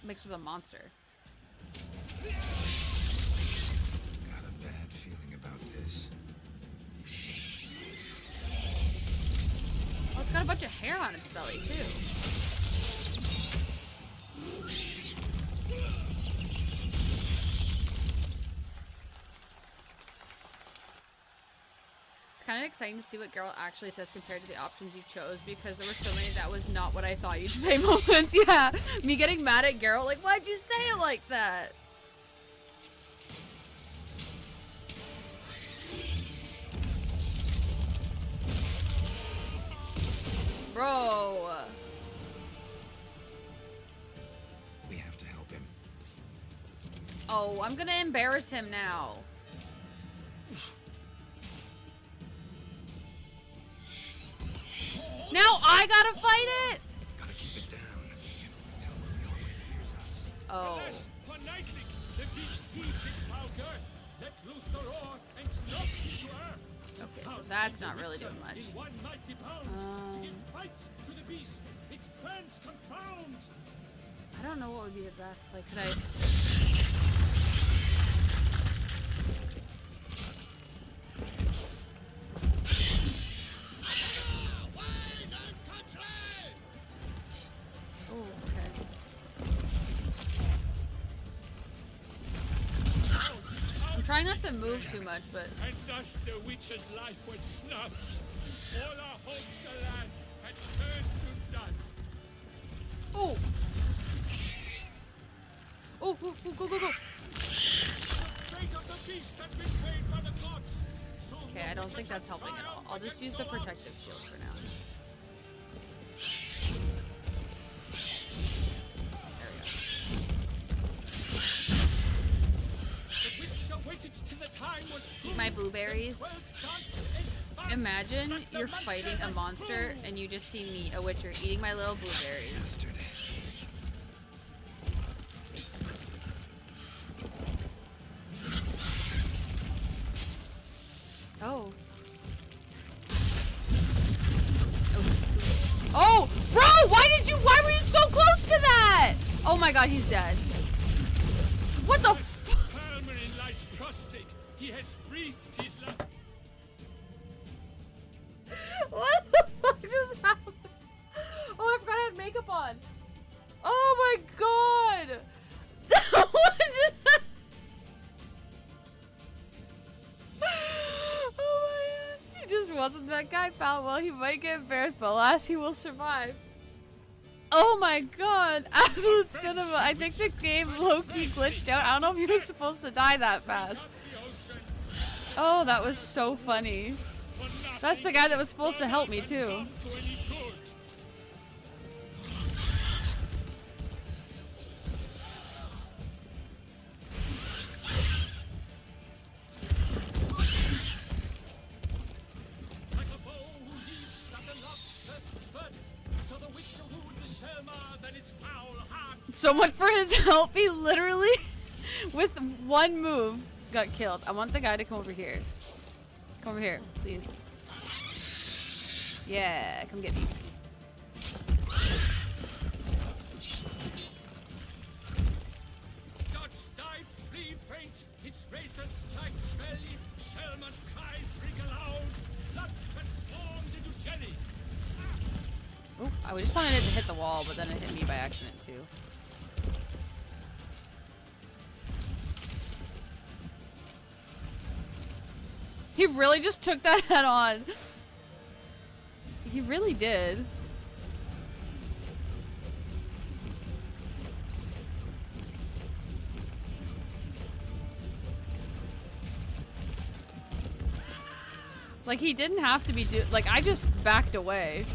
Mixed with a monster. Got a bad feeling about this. Oh, it's got a bunch of hair on its belly, too. It's kind of exciting to see what Geralt actually says compared to the options you chose, because there were so many that was not what I thought you'd say moments. Yeah, me getting mad at Geralt, like, why'd you say it like that? Bro. We have to help him. Oh, I'm gonna embarrass him now. Now I gotta fight it? Gotta keep it down. Can only tell where we are when he hears us. Oh. Okay, so that's not really doing much. I don't know what would be the best. Like, could I... Oh, okay. I'm trying not to move too much, but... And thus the witch's life was snuffed. All our hopes, alas, had turned to dust. Oh! Oh, go, go, go, go, go! Okay, I don't think that's helping at all. I'll just use the protective shield for now. Eat my blueberries. Imagine you're fighting a monster and you just see me, a witcher, eating my little blueberries. Oh. Oh! Bro! Why were you so close to that? Oh my god, he's dead. What the f- Palmerin lies prostrate. He has breathed his last. What the fuck just happened? Oh, I forgot I had makeup on. Oh my god! What just happened? Oh my god. He just wasn't that guy, pal. Well, he might get embarrassed, but alas, he will survive. Oh my god. Absolute cinema. I think the game low-key glitched out. I don't know if he was supposed to die that fast. Oh, that was so funny. That's the guy that was supposed to help me, too. So much for his help. He literally, with one move, got killed. I want the guy to come over here. Come over here, please. Yeah, come get me. Dots dive, flee, faint. Its razor strikes belly. Selma's cries ring aloud. Blood transforms into jelly. Oh, I just wanted it to hit the wall, but then it hit me by accident too. He really just took that head on. He really did. Like, he didn't have to be like, I just backed away.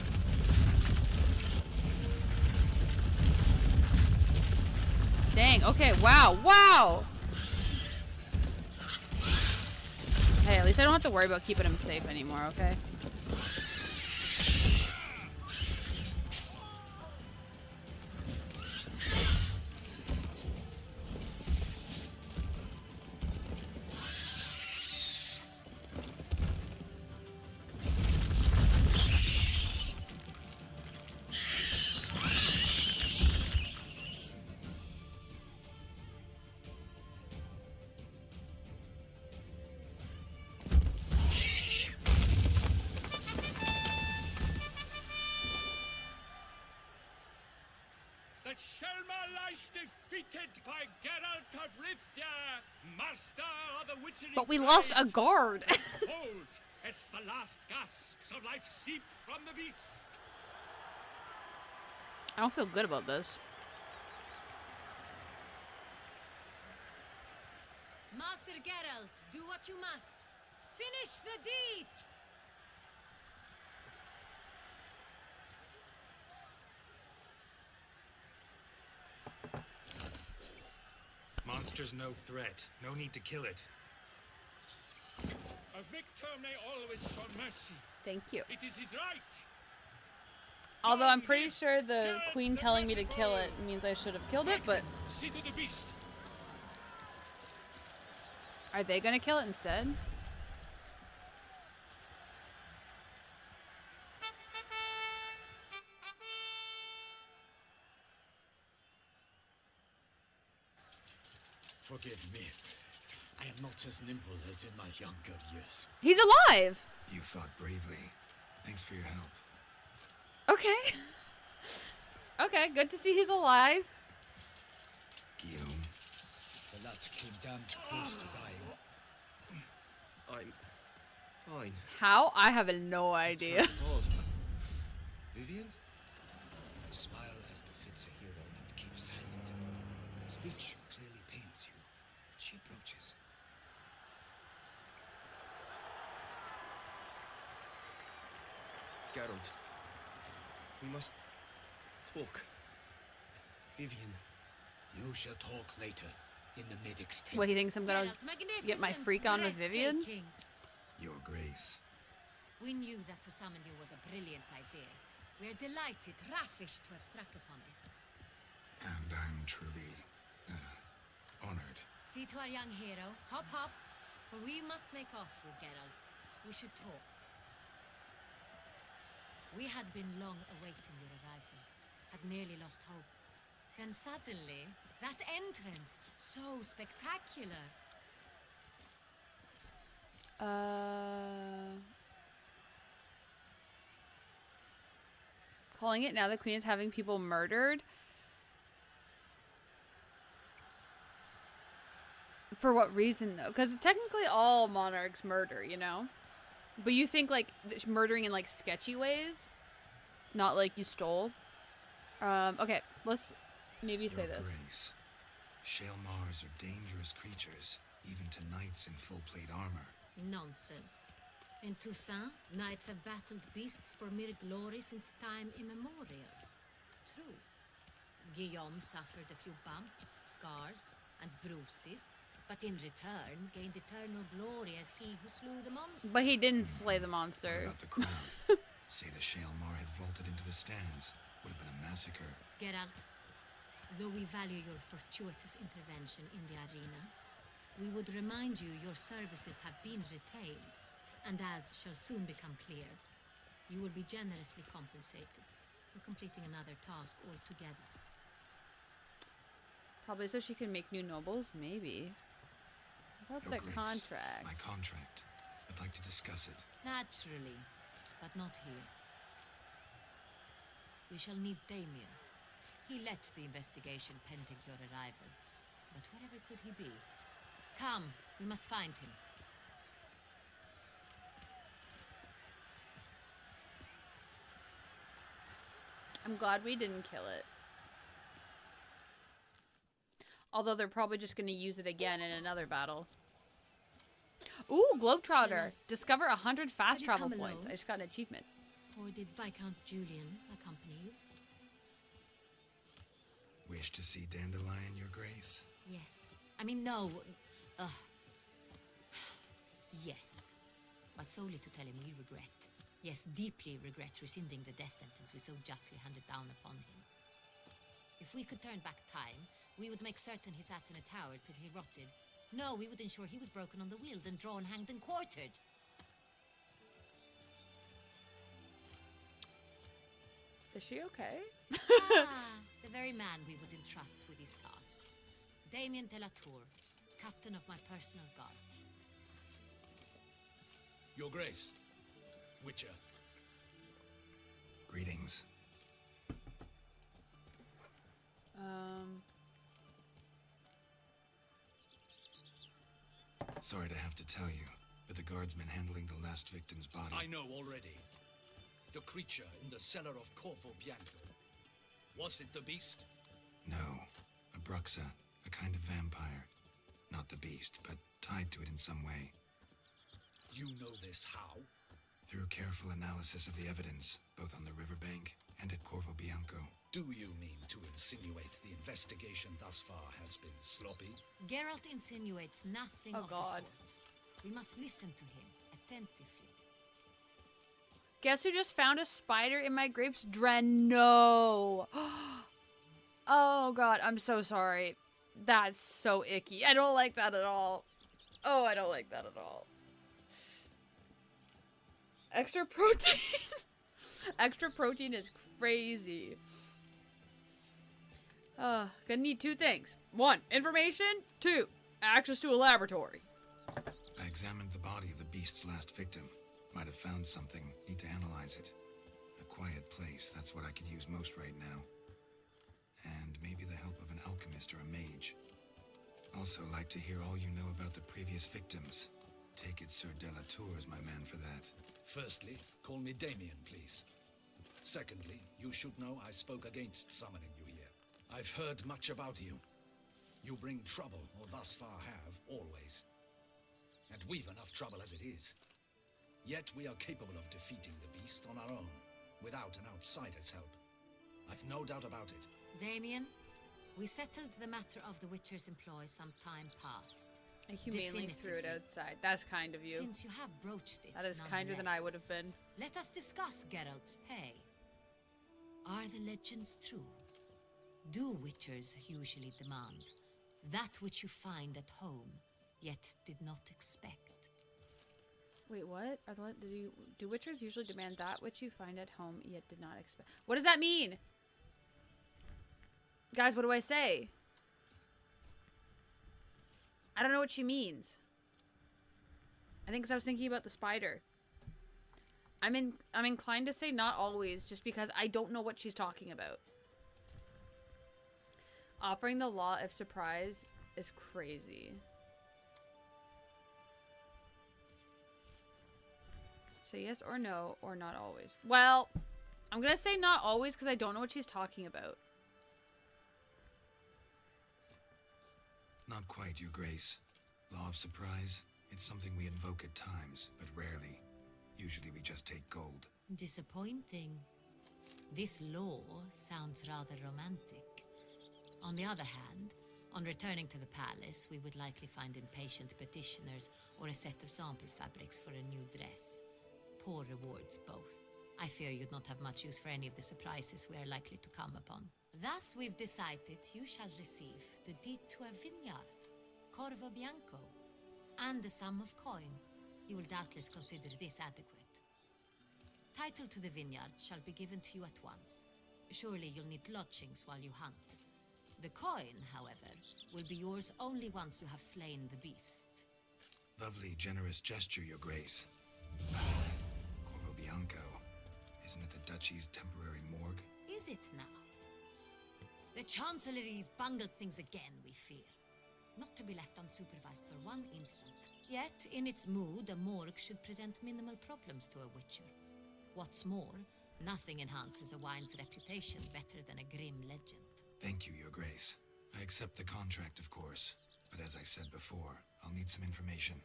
Dang, okay, wow, wow! Hey, at least I don't have to worry about keeping him safe anymore, okay? Twice defeated by Geralt of Rivia, master of the witchery. But we lost a tides. guard. Behold, as the last gasps of life seep from the beast. I don't feel good about this. Master Geralt, do what you must. Finish the deed! Monster's no threat. No need to kill it. A victor may always show mercy. Thank you. It is his right. Although I'm pretty sure the queen telling me to kill it means I should have killed it, but See to the beast. are they gonna kill it instead? Forgive me. I am not as nimble as in my younger years. He's alive! You fought bravely. Thanks for your help. Okay. Okay, good to see he's alive. Guillaume. The lad came damned close to dying. I'm fine. How? I have no idea. Not at all. Vivian? Smile as befits a hero and keep silent. Speech clearly pains you. She approaches. Geralt. We must talk. Vivian. You shall talk later in the medic's tent. What, he thinks I'm gonna get my freak on with Vivian? Your Grace. We knew that to summon you was a brilliant idea. We're delighted, ravished to have struck upon it. And I'm truly honored. See to our young hero. Hop, hop. For we must make off with Geralt. We should talk. We had been long awaiting your arrival. Had nearly lost hope. Then suddenly, that entrance, so spectacular. Calling it now the queen is having people murdered. For what reason, though? Because technically all monarchs murder, you know? But you think, like, murdering in, like, sketchy ways? Not like you stole? Okay, let's maybe say Your this. Grace. Shaelmars are dangerous creatures, even to knights in full plate armor. Nonsense. In Toussaint, knights have battled beasts for mere glory since time immemorial. True. Guillaume suffered a few bumps, scars, and bruises, but in return gained eternal glory as he who slew the monster. But he didn't slay the monster. About the crown. Say the Shaelmar had vaulted into the stands. Would have been a massacre. Geralt, though we value your fortuitous intervention in the arena, we would remind you your services have been retained, and as shall soon become clear, you will be generously compensated for completing another task altogether. Probably so she can make new nobles, maybe. What about Your the Grace, contract? My contract. I'd like to discuss it. Naturally, but not here. We shall need Damien. He led the investigation pending your arrival. But wherever could he be? Come, we must find him. I'm glad we didn't kill it. Although they're probably just going to use it again in another battle. Ooh, Globetrotter. Yes. Discover 100 fast Did you travel come points. alone? I just got an achievement. Or did Viscount Julian accompany you? Wish to see Dandelion, Your Grace? Yes. I mean, no. Yes. But solely to tell him we regret. Yes, deeply regret rescinding the death sentence we so justly handed down upon him. If we could turn back time, we would make certain he sat in a tower till he rotted. No, we would ensure he was broken on the wheel, then drawn, hanged, and quartered. Is she okay? The very man we would entrust with these tasks. Damien de la Tour, captain of my personal guard. Your Grace. Witcher. Greetings. Sorry to have to tell you, but the guardsman handling the last victim's body... I know already. The creature in the cellar of Corvo Bianco. Was it the beast? No. A Bruxa, a kind of vampire. Not the beast, but tied to it in some way. You know this how? Through careful analysis of the evidence, both on the riverbank and at Corvo Bianco. Do you mean to insinuate the investigation thus far has been sloppy? Geralt insinuates nothing Oh, of God. the sort. We must listen to him attentively. Guess who just found a spider in my grapes? Dren, no. Oh, God, I'm so sorry. That's so icky. I don't like that at all. Oh, I don't like that at all. Extra protein. Extra protein is crazy. Gonna need 2 things. 1, information. 2, access to a laboratory. I examined the body of the beast's last victim. Might have found something. Need to analyze it. A quiet place, that's what I could use most right now. And maybe the help of an alchemist or a mage. Also like to hear all you know about the previous victims. Take it Sir Delatour is my man for that. Firstly, call me Damien, please. Secondly, you should know I spoke against summoning you here. I've heard much about you. You bring trouble, or thus far have, always. And we've enough trouble as it is. Yet we are capable of defeating the beast on our own, without an outsider's help. I've no doubt about it. Damien, we settled the matter of the Witcher's employ some time past. I humanely threw it outside. That's kind of you. Since you have broached it, That is kinder than I would have been. Let us discuss Geralt's pay. Are the legends true? Do Witchers usually demand that which you find at home, yet did not expect? Wait, what? Do Witchers usually demand that which you find at home yet did not expect? What does that mean? Guys, what do I say? I don't know what she means. I think 'cause I was thinking about the spider. I'm inclined to say not always, just because I don't know what she's talking about. Offering the law of surprise is crazy. Say yes or no, or not always. Well, I'm gonna say not always because I don't know what she's talking about. Not quite, Your Grace. Law of surprise, it's something we invoke at times, but rarely. Usually we just take gold. Disappointing. This law sounds rather romantic. On the other hand, on returning to the palace, we would likely find impatient petitioners or a set of sample fabrics for a new dress. Poor rewards, both. I fear you'd not have much use for any of the surprises we are likely to come upon. Thus, we've decided you shall receive the deed to a vineyard, Corvo Bianco, and the sum of coin. You will doubtless consider this adequate. Title to the vineyard shall be given to you at once. Surely you'll need lodgings while you hunt. The coin, however, will be yours only once you have slain the beast. Lovely, generous gesture, Your Grace. Corvo Bianco. Isn't it the Duchy's temporary morgue? Is it now? The Chancellery's bungled things again, we fear. Not to be left unsupervised for one instant. Yet, in its mood, a morgue should present minimal problems to a Witcher. What's more, nothing enhances a wine's reputation better than a grim legend. Thank you, Your Grace. I accept the contract, of course. But as I said before, I'll need some information.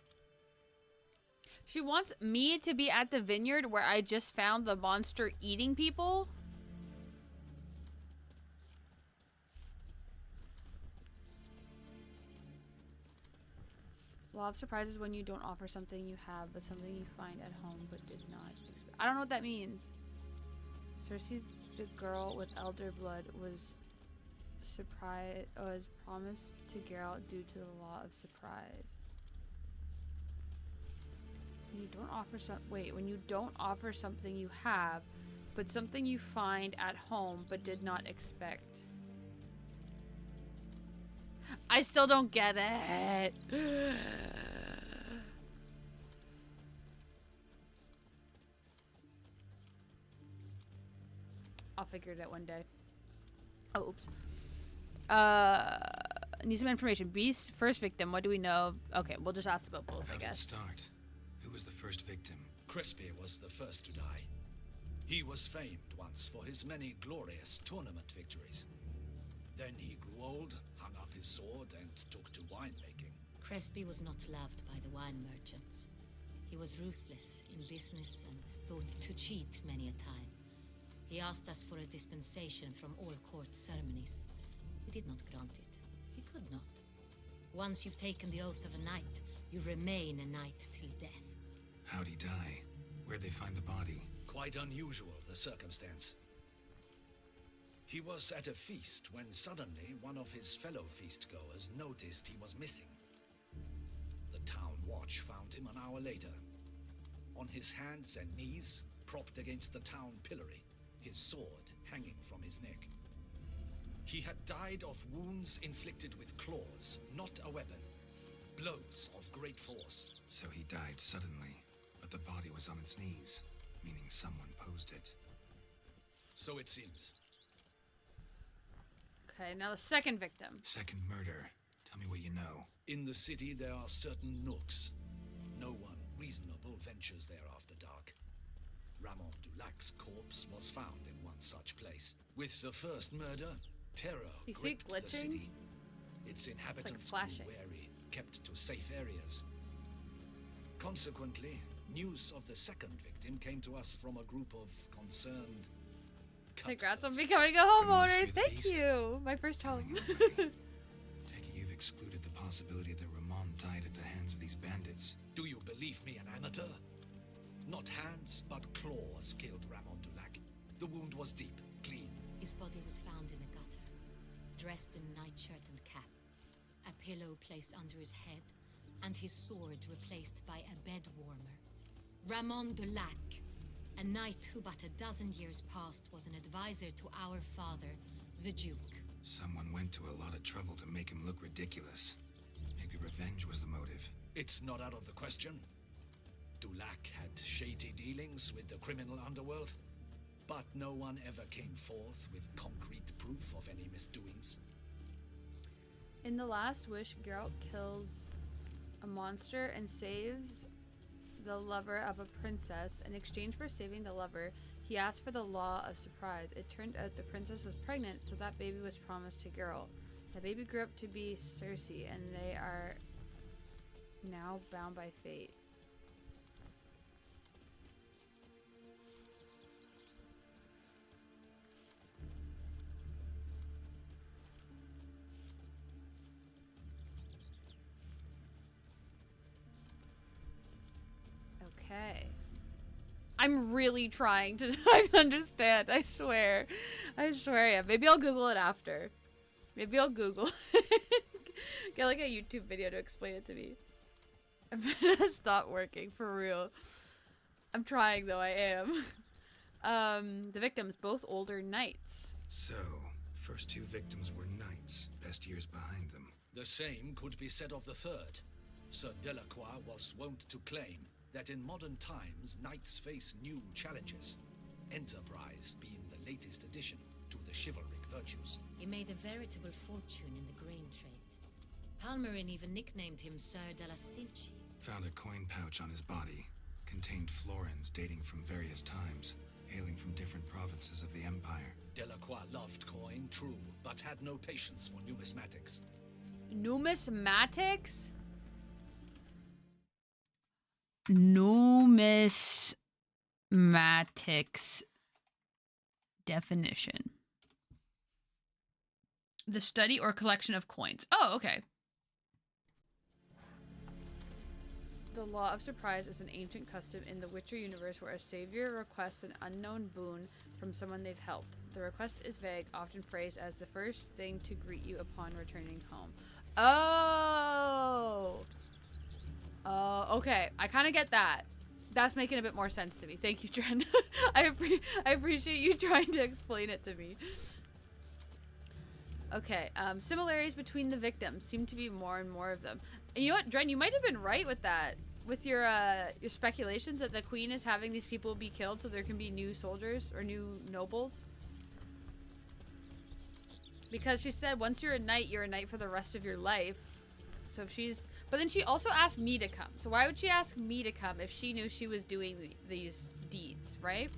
She wants me to be at the vineyard where I just found the monster eating people? Law of surprises when you don't offer something you have, but something you find at home but did not expect. I don't know what that means. Cersei, the girl with elder blood, was promised to Geralt due to the law of surprise. When you don't offer something you have, but something you find at home but did not expect. I still don't get it. I'll figure it out one day. Oh, oops. need some information. Beast's first victim, what do we know of? Okay, we'll just ask about both, How I did it guess. start? Who was the first victim? Crespi was the first to die. He was famed once for his many glorious tournament victories. Then he grew old, hung up his sword, and took to winemaking. Crespi was not loved by the wine merchants. He was ruthless in business and thought to cheat many a time. He asked us for a dispensation from all court ceremonies. We did not grant it. He could not. Once you've taken the oath of a knight, you remain a knight till death. How'd he die? Where'd they find the body? Quite unusual, the circumstance. He was at a feast when suddenly one of his fellow feastgoers noticed he was missing. The town watch found him an hour later. On his hands and knees, propped against the town pillory, his sword hanging from his neck. He had died of wounds inflicted with claws, not a weapon. Blows of great force. So he died suddenly, but the body was on its knees, meaning someone posed it. So it seems. Okay, now the second victim. Second murder. Tell me what you know. In the city there are certain nooks. No one reasonable ventures there after dark. Ramon Dulac's corpse was found in one such place. With the first murder, terror You see it gripped the glitching? city. Its inhabitants flashing. grew wary, kept to safe areas. Consequently, news of the second victim came to us from a group of concerned Congrats on cutlers. becoming a homeowner. Must be the Thank beast. you. My first home. Take it you've excluded the possibility that Ramon died at the hands of these bandits. Do you believe me, an amateur? Not hands, but claws killed Ramon Dulac. The wound was deep, clean. His body was found in a gutter, dressed in nightshirt and cap, a pillow placed under his head, and his sword replaced by a bed warmer. Ramon Dulac, a knight who but a dozen years past was an advisor to our father, the Duke. Someone went to a lot of trouble to make him look ridiculous. Maybe revenge was the motive. It's not out of the question. Dulac had shady dealings with the criminal underworld, but no one ever came forth with concrete proof of any misdoings. In The Last Wish, Geralt kills a monster and saves the lover of a princess. In exchange for saving the lover, he asked for the Law of Surprise. It turned out the princess was pregnant, so that baby was promised to Geralt. The baby grew up to be Cersei, and they are now bound by fate. Okay. I'm really trying to understand, I swear. I swear, yeah. Maybe I'll Google it after. Maybe I'll Google get like a YouTube video to explain it to me. I'm gonna stop working, for real. I'm trying though, I am. The victims, both older knights. So, first two victims were knights, best years behind them. The same could be said of the third. Sir Delacroix was wont to claim that in modern times, knights face new challenges, enterprise being the latest addition to the chivalric virtues. He made a veritable fortune in the grain trade. Palmerin even nicknamed him Sir de la Stinchi. Found a coin pouch on his body. Contained florins dating from various times, hailing from different provinces of the Empire. Delacroix loved coin, true, but had no patience for numismatics. Numismatics? Numismatics definition. The study or collection of coins. Oh, okay. The Law of Surprise is an ancient custom in the Witcher universe where a savior requests an unknown boon from someone they've helped. The request is vague, often phrased as the first thing to greet you upon returning home. Oh! Oh, okay. I kind of get that. That's making a bit more sense to me. Thank you, Dren. I appreciate you trying to explain it to me. Okay, similarities between the victims seem to be more and more of them. And you know what, Dren, you might have been right with that. With your speculations that the queen is having these people be killed so there can be new soldiers or new nobles. Because she said once you're a knight for the rest of your life. So if she's... But then she also asked me to come. So why would she ask me to come if she knew she was doing these deeds, right?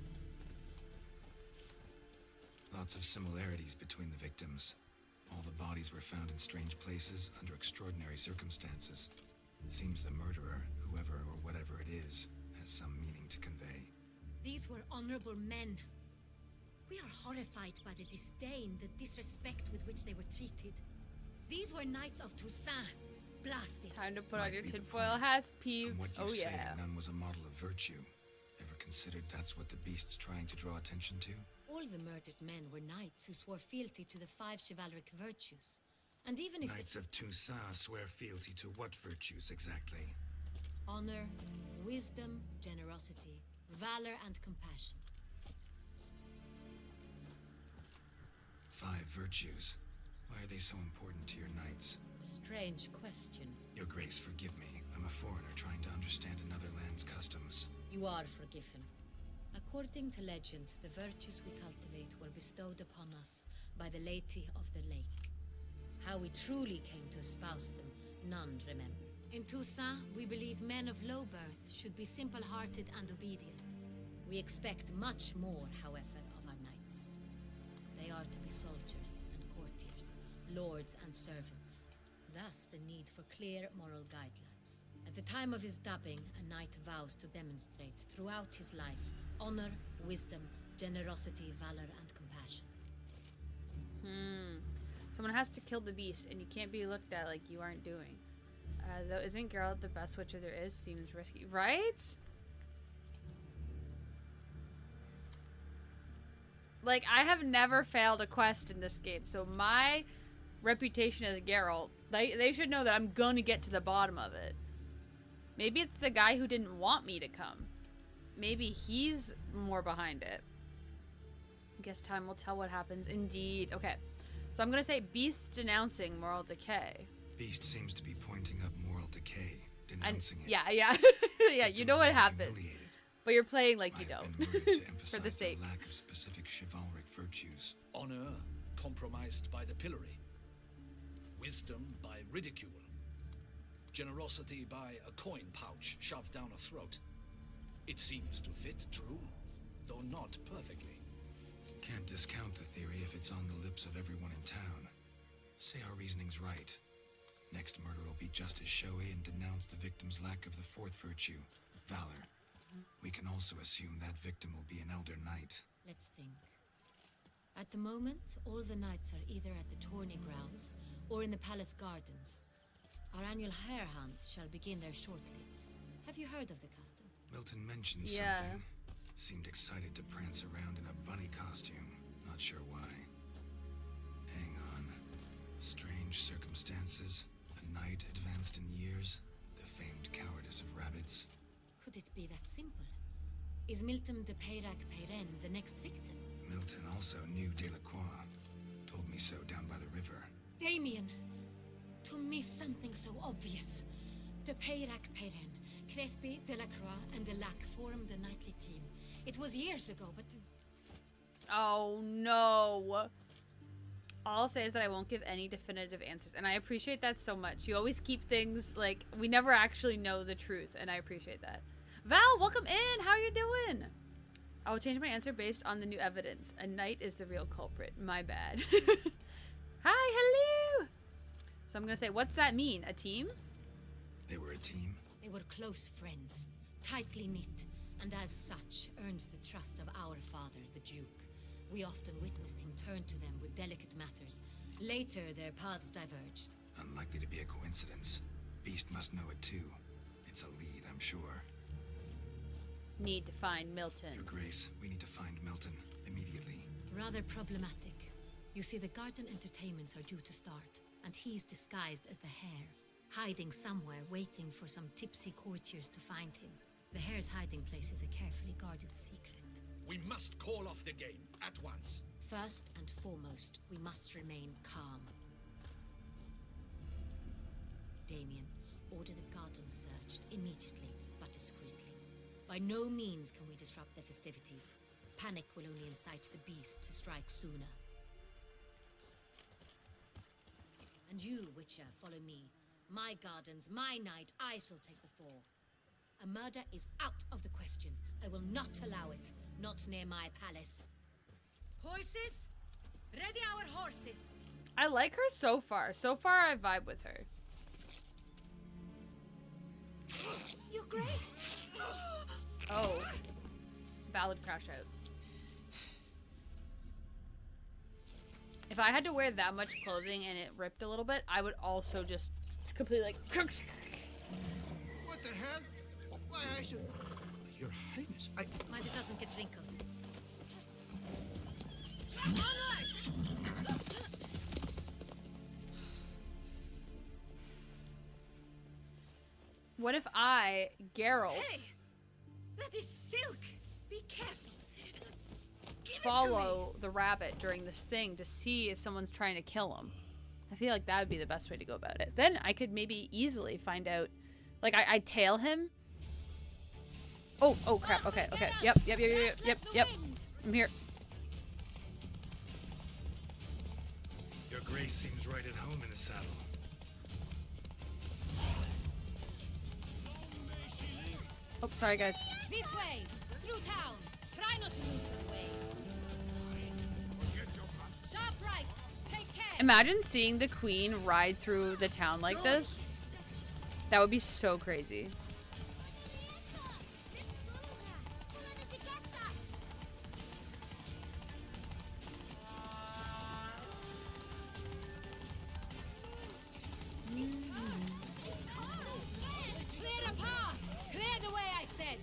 Lots of similarities between the victims. All the bodies were found in strange places under extraordinary circumstances. Seems the murderer, whoever or whatever it is, has some meaning to convey. These were honorable men. We are horrified by the disdain, the disrespect with which they were treated. These were knights of Toussaint. Blasted. Time to put on your tinfoil hats, peeps. From what you Oh say, yeah. none was a model of virtue. Ever considered that's what the beast's trying to draw attention to? All the murdered men were knights who swore fealty to the 5 chivalric virtues. And even if Knights of Toussaint swear fealty to what virtues exactly? honor, wisdom, generosity, valor, and compassion. 5 virtues. Why are they so important to your knights? Strange question. Your Grace, forgive me. I'm a foreigner trying to understand another land's customs. You are forgiven. According to legend, the virtues we cultivate were bestowed upon us by the Lady of the Lake. How we truly came to espouse them, none remember. In Toussaint, we believe men of low birth should be simple-hearted and obedient. We expect much more, however, of our knights. They are to be soldiers and courtiers, lords and servants. Thus, the need for clear moral guidelines. At the time of his dubbing, a knight vows to demonstrate throughout his life honor, wisdom, generosity, valor, and compassion. Someone has to kill the beast, and you can't be looked at like you aren't doing. Though, isn't Geralt the best witcher there is? Seems risky, right? Like, I have never failed a quest in this game, so my reputation as Geralt, they should know that I'm gonna get to the bottom of it. Maybe it's the guy who didn't want me to come. Maybe he's more behind it. I guess time will tell what happens. Indeed. Okay. So I'm gonna say beast denouncing moral decay. Beast seems to be pointing up moral decay, denouncing it. Yeah. Yeah, you know what happens. But you're playing like you don't. For the sake. The lack of specific chivalric virtues. Honor compromised by the pillory. Wisdom by ridicule. Generosity by a coin pouch shoved down a throat. It seems to fit true, though not perfectly. Can't discount the theory if it's on the lips of everyone in town. Say our reasoning's right. Next murder will be just as showy and denounce the victim's lack of the 4th virtue, valor. We can also assume that victim will be an elder knight. Let's think. At the moment, all the knights are either at the tourney grounds or in the palace gardens. Our annual hare hunt shall begin there shortly. Have you heard of the custom? Milton mentioned something. Seemed excited to prance around in a bunny costume. Not sure why. Hang on. Strange circumstances. A knight advanced in years. The famed cowardice of rabbits. Could it be that simple? Is Milton de Peyrac Peyren the next victim? Milton also knew Delacroix. Told me so down by the river. Damien! To me, something so obvious. De Peyrac Peyren, Crespi, Delacroix, and Delac formed a knightly team. It was years ago, but... Oh, no. All I'll say is that I won't give any definitive answers, and I appreciate that so much. You always keep things, like, we never actually know the truth, and I appreciate that. Val, welcome in! How are you doing? I will change my answer based on the new evidence. A knight is the real culprit. My bad. Hi, hello! So I'm gonna say, what's that mean? A team? They were a team? They were close friends, tightly knit, and as such earned the trust of our father, the Duke. We often witnessed him turn to them with delicate matters. Later, their paths diverged. Unlikely to be a coincidence. Beast must know it too. It's a lead, I'm sure. Need to find Milton. Your Grace, we need to find Milton immediately. Rather problematic. You see, the garden entertainments are due to start, and he's disguised as the hare, hiding somewhere, waiting for some tipsy courtiers to find him. The hare's hiding place is a carefully guarded secret. We must call off the game at once. First and foremost, we must remain calm. Damien, order the garden searched immediately, but discreetly. By no means can we disrupt the festivities. Panic will only incite the beast to strike sooner. And you, Witcher, follow me. My gardens, my night, I shall take the fall. A murder is out of the question. I will not allow it. Not near my palace. Horses? Ready our horses. I like her so far. So far, I vibe with her. Your Grace. Oh. Valid crash out. If I had to wear that much clothing and it ripped a little bit, I would also just completely like... What the hell? Why, I should... Your Highness, I... Mind it doesn't get wrinkled. Onward! What if I, Geralt, Hey! That is silk! Be careful! follow the rabbit during this thing to see if someone's trying to kill him? I feel like that would be the best way to go about it. Then I could maybe easily find out. Like, I tail him. Oh, crap. Okay. Yep. I'm here. Your Grace seems right at home in the saddle. Oh, sorry, guys. This way! Through town! Try not to lose your way! Sharp right! Take care! Imagine seeing the queen ride through the town like this. That would be so crazy. Clear a path! Clear the way, I said!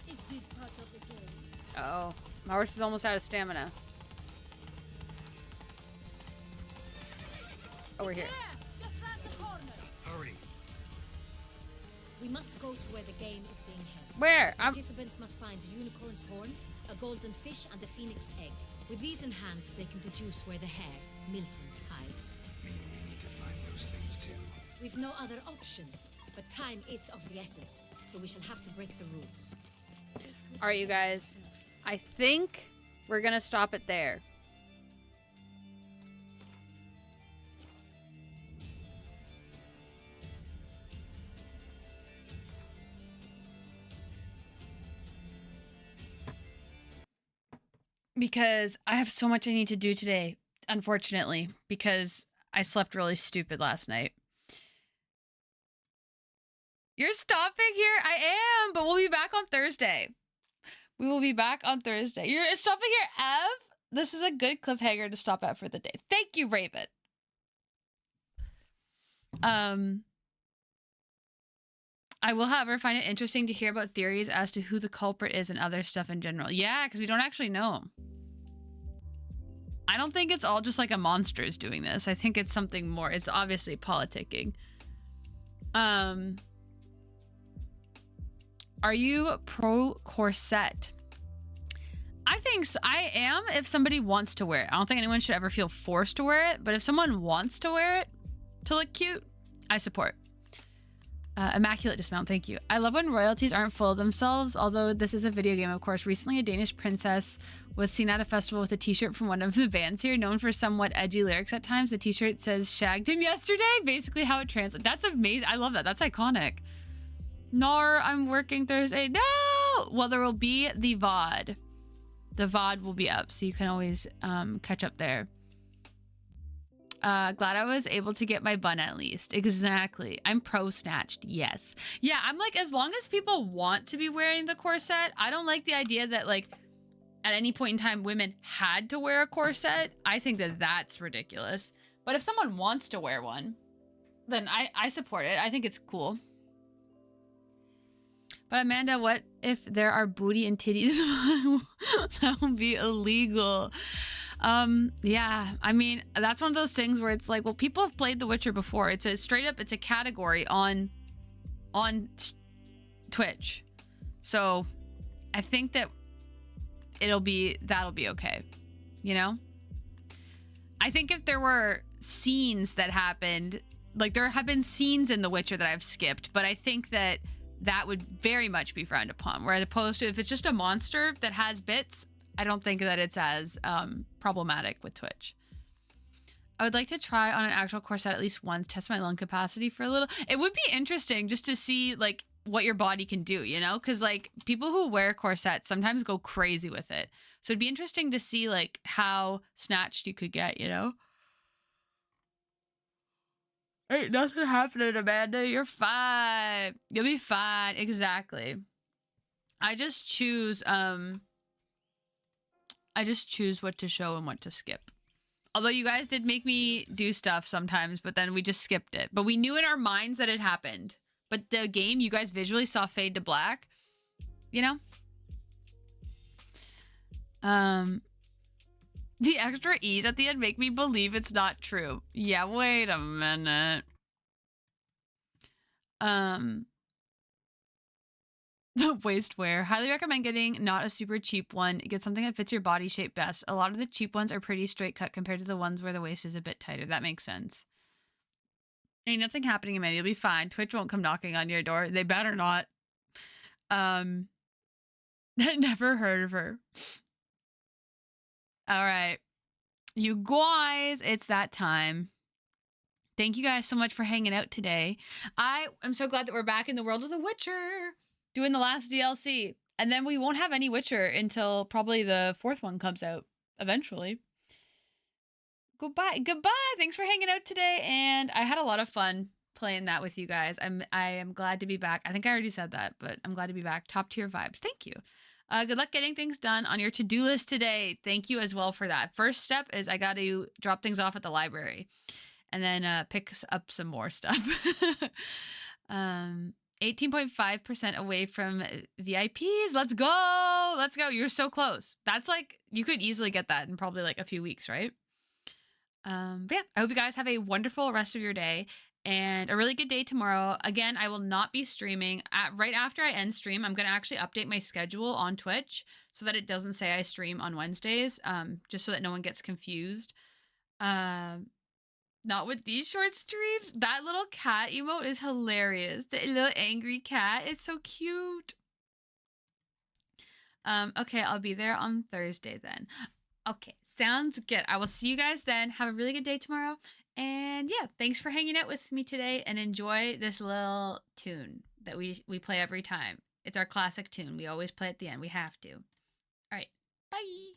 Is this part of the game? Oh, my horse is almost out of stamina. Over here. Just round the corner! Hurry. We must go to where the game is being held. Where? Participants must find a unicorn's horn, a golden fish, and a phoenix egg. With these in hand, they can deduce where the hare, Milton, hides. We need to find those things too. We've no other option, but time is of the essence, so we shall have to break the rules. All right, you guys. I think we're gonna stop it there. Because I have so much I need to do today, unfortunately, because I slept really stupid last night. You're stopping here? I am, but we'll be back on Thursday. We will be back on Thursday. You're stopping here, Ev? This is a good cliffhanger to stop at for the day. Thank you, Raven. I will, however, find it interesting to hear about theories as to who the culprit is and other stuff in general. Yeah, because we don't actually know him. I don't think it's all just like a monster is doing this. I think it's something more. It's obviously politicking. Are you pro corset? I think so. I am if somebody wants to wear it. I don't think anyone should ever feel forced to wear it, but if someone wants to wear it to look cute, I support. Immaculate dismount, thank you. I love when royalties aren't full of themselves, although this is a video game, of course. Recently, a Danish princess was seen at a festival with a t-shirt from one of the bands here, known for somewhat edgy lyrics at times. The t-shirt says, shagged him yesterday, basically how it translates. That's amazing. I love that. That's iconic. Nar, I'm working Thursday. No! Well, there will be the VOD. The VOD will be up, so you can always catch up there. Glad I was able to get my bun at least. Exactly. I'm pro snatched. Yes. Yeah, I'm like, as long as people want to be wearing the corset, I don't like the idea that like at any point in time women had to wear a corset. I think that that's ridiculous. But if someone wants to wear one, then I support it. I think it's cool. But Amanda, what if there are booty and titties? That would be illegal. Yeah, I mean, that's one of those things where it's like, well, people have played The Witcher before. It's a straight up, it's a category on Twitch. So I think that that'll be okay. You know? I think if there were scenes that happened, like there have been scenes in The Witcher that I've skipped, but I think that that would very much be frowned upon. Whereas opposed to if it's just a monster that has bits, I don't think that it's as problematic with Twitch. I would like to try on an actual corset at least once, test my lung capacity for a little. It would be interesting just to see like what your body can do, you know? Because like people who wear corsets sometimes go crazy with it. So it'd be interesting to see like how snatched you could get, you know? Ain't nothing happening, Amanda. You're fine. You'll be fine. Exactly. I just choose what to show and what to skip. Although you guys did make me do stuff sometimes, but then we just skipped it. But we knew in our minds that it happened. But the game, you guys visually saw fade to black. You know? The extra E's at the end make me believe it's not true. Yeah, wait a minute. The waistwear. Highly recommend getting not a super cheap one. Get something that fits your body shape best. A lot of the cheap ones are pretty straight cut compared to the ones where the waist is a bit tighter. That makes sense. Ain't nothing happening, Amanda. You'll be fine. Twitch won't come knocking on your door. They better not. Never heard of her. All right. You guys, it's that time. Thank you guys so much for hanging out today. I am so glad that we're back in the world of The Witcher, doing the last DLC. And then we won't have any Witcher until probably the 4th one comes out eventually. Goodbye. Thanks for hanging out today. And I had a lot of fun playing that with you guys. I am glad to be back. I think I already said that, but I'm glad to be back. Top tier vibes. Thank you. Good luck getting things done on your to-do list today. Thank you as well for that. First step is I got to drop things off at the library and then pick up some more stuff. 18.5% away from VIPs. Let's go. Let's go. You're so close. That's like, you could easily get that in probably like a few weeks, right? But yeah, I hope you guys have a wonderful rest of your day and a really good day tomorrow. Again, I will not be streaming. Right after I end stream, I'm going to actually update my schedule on Twitch so that it doesn't say I stream on Wednesdays, just so that no one gets confused. Not with these short streams. That little cat emote is hilarious. The little angry cat is so cute. Okay, I'll be there on Thursday then. Okay, sounds good. I will see you guys then. Have a really good day tomorrow. And yeah, thanks for hanging out with me today and enjoy this little tune that we play every time. It's our classic tune. We always play at the end. We have to. All right. Bye.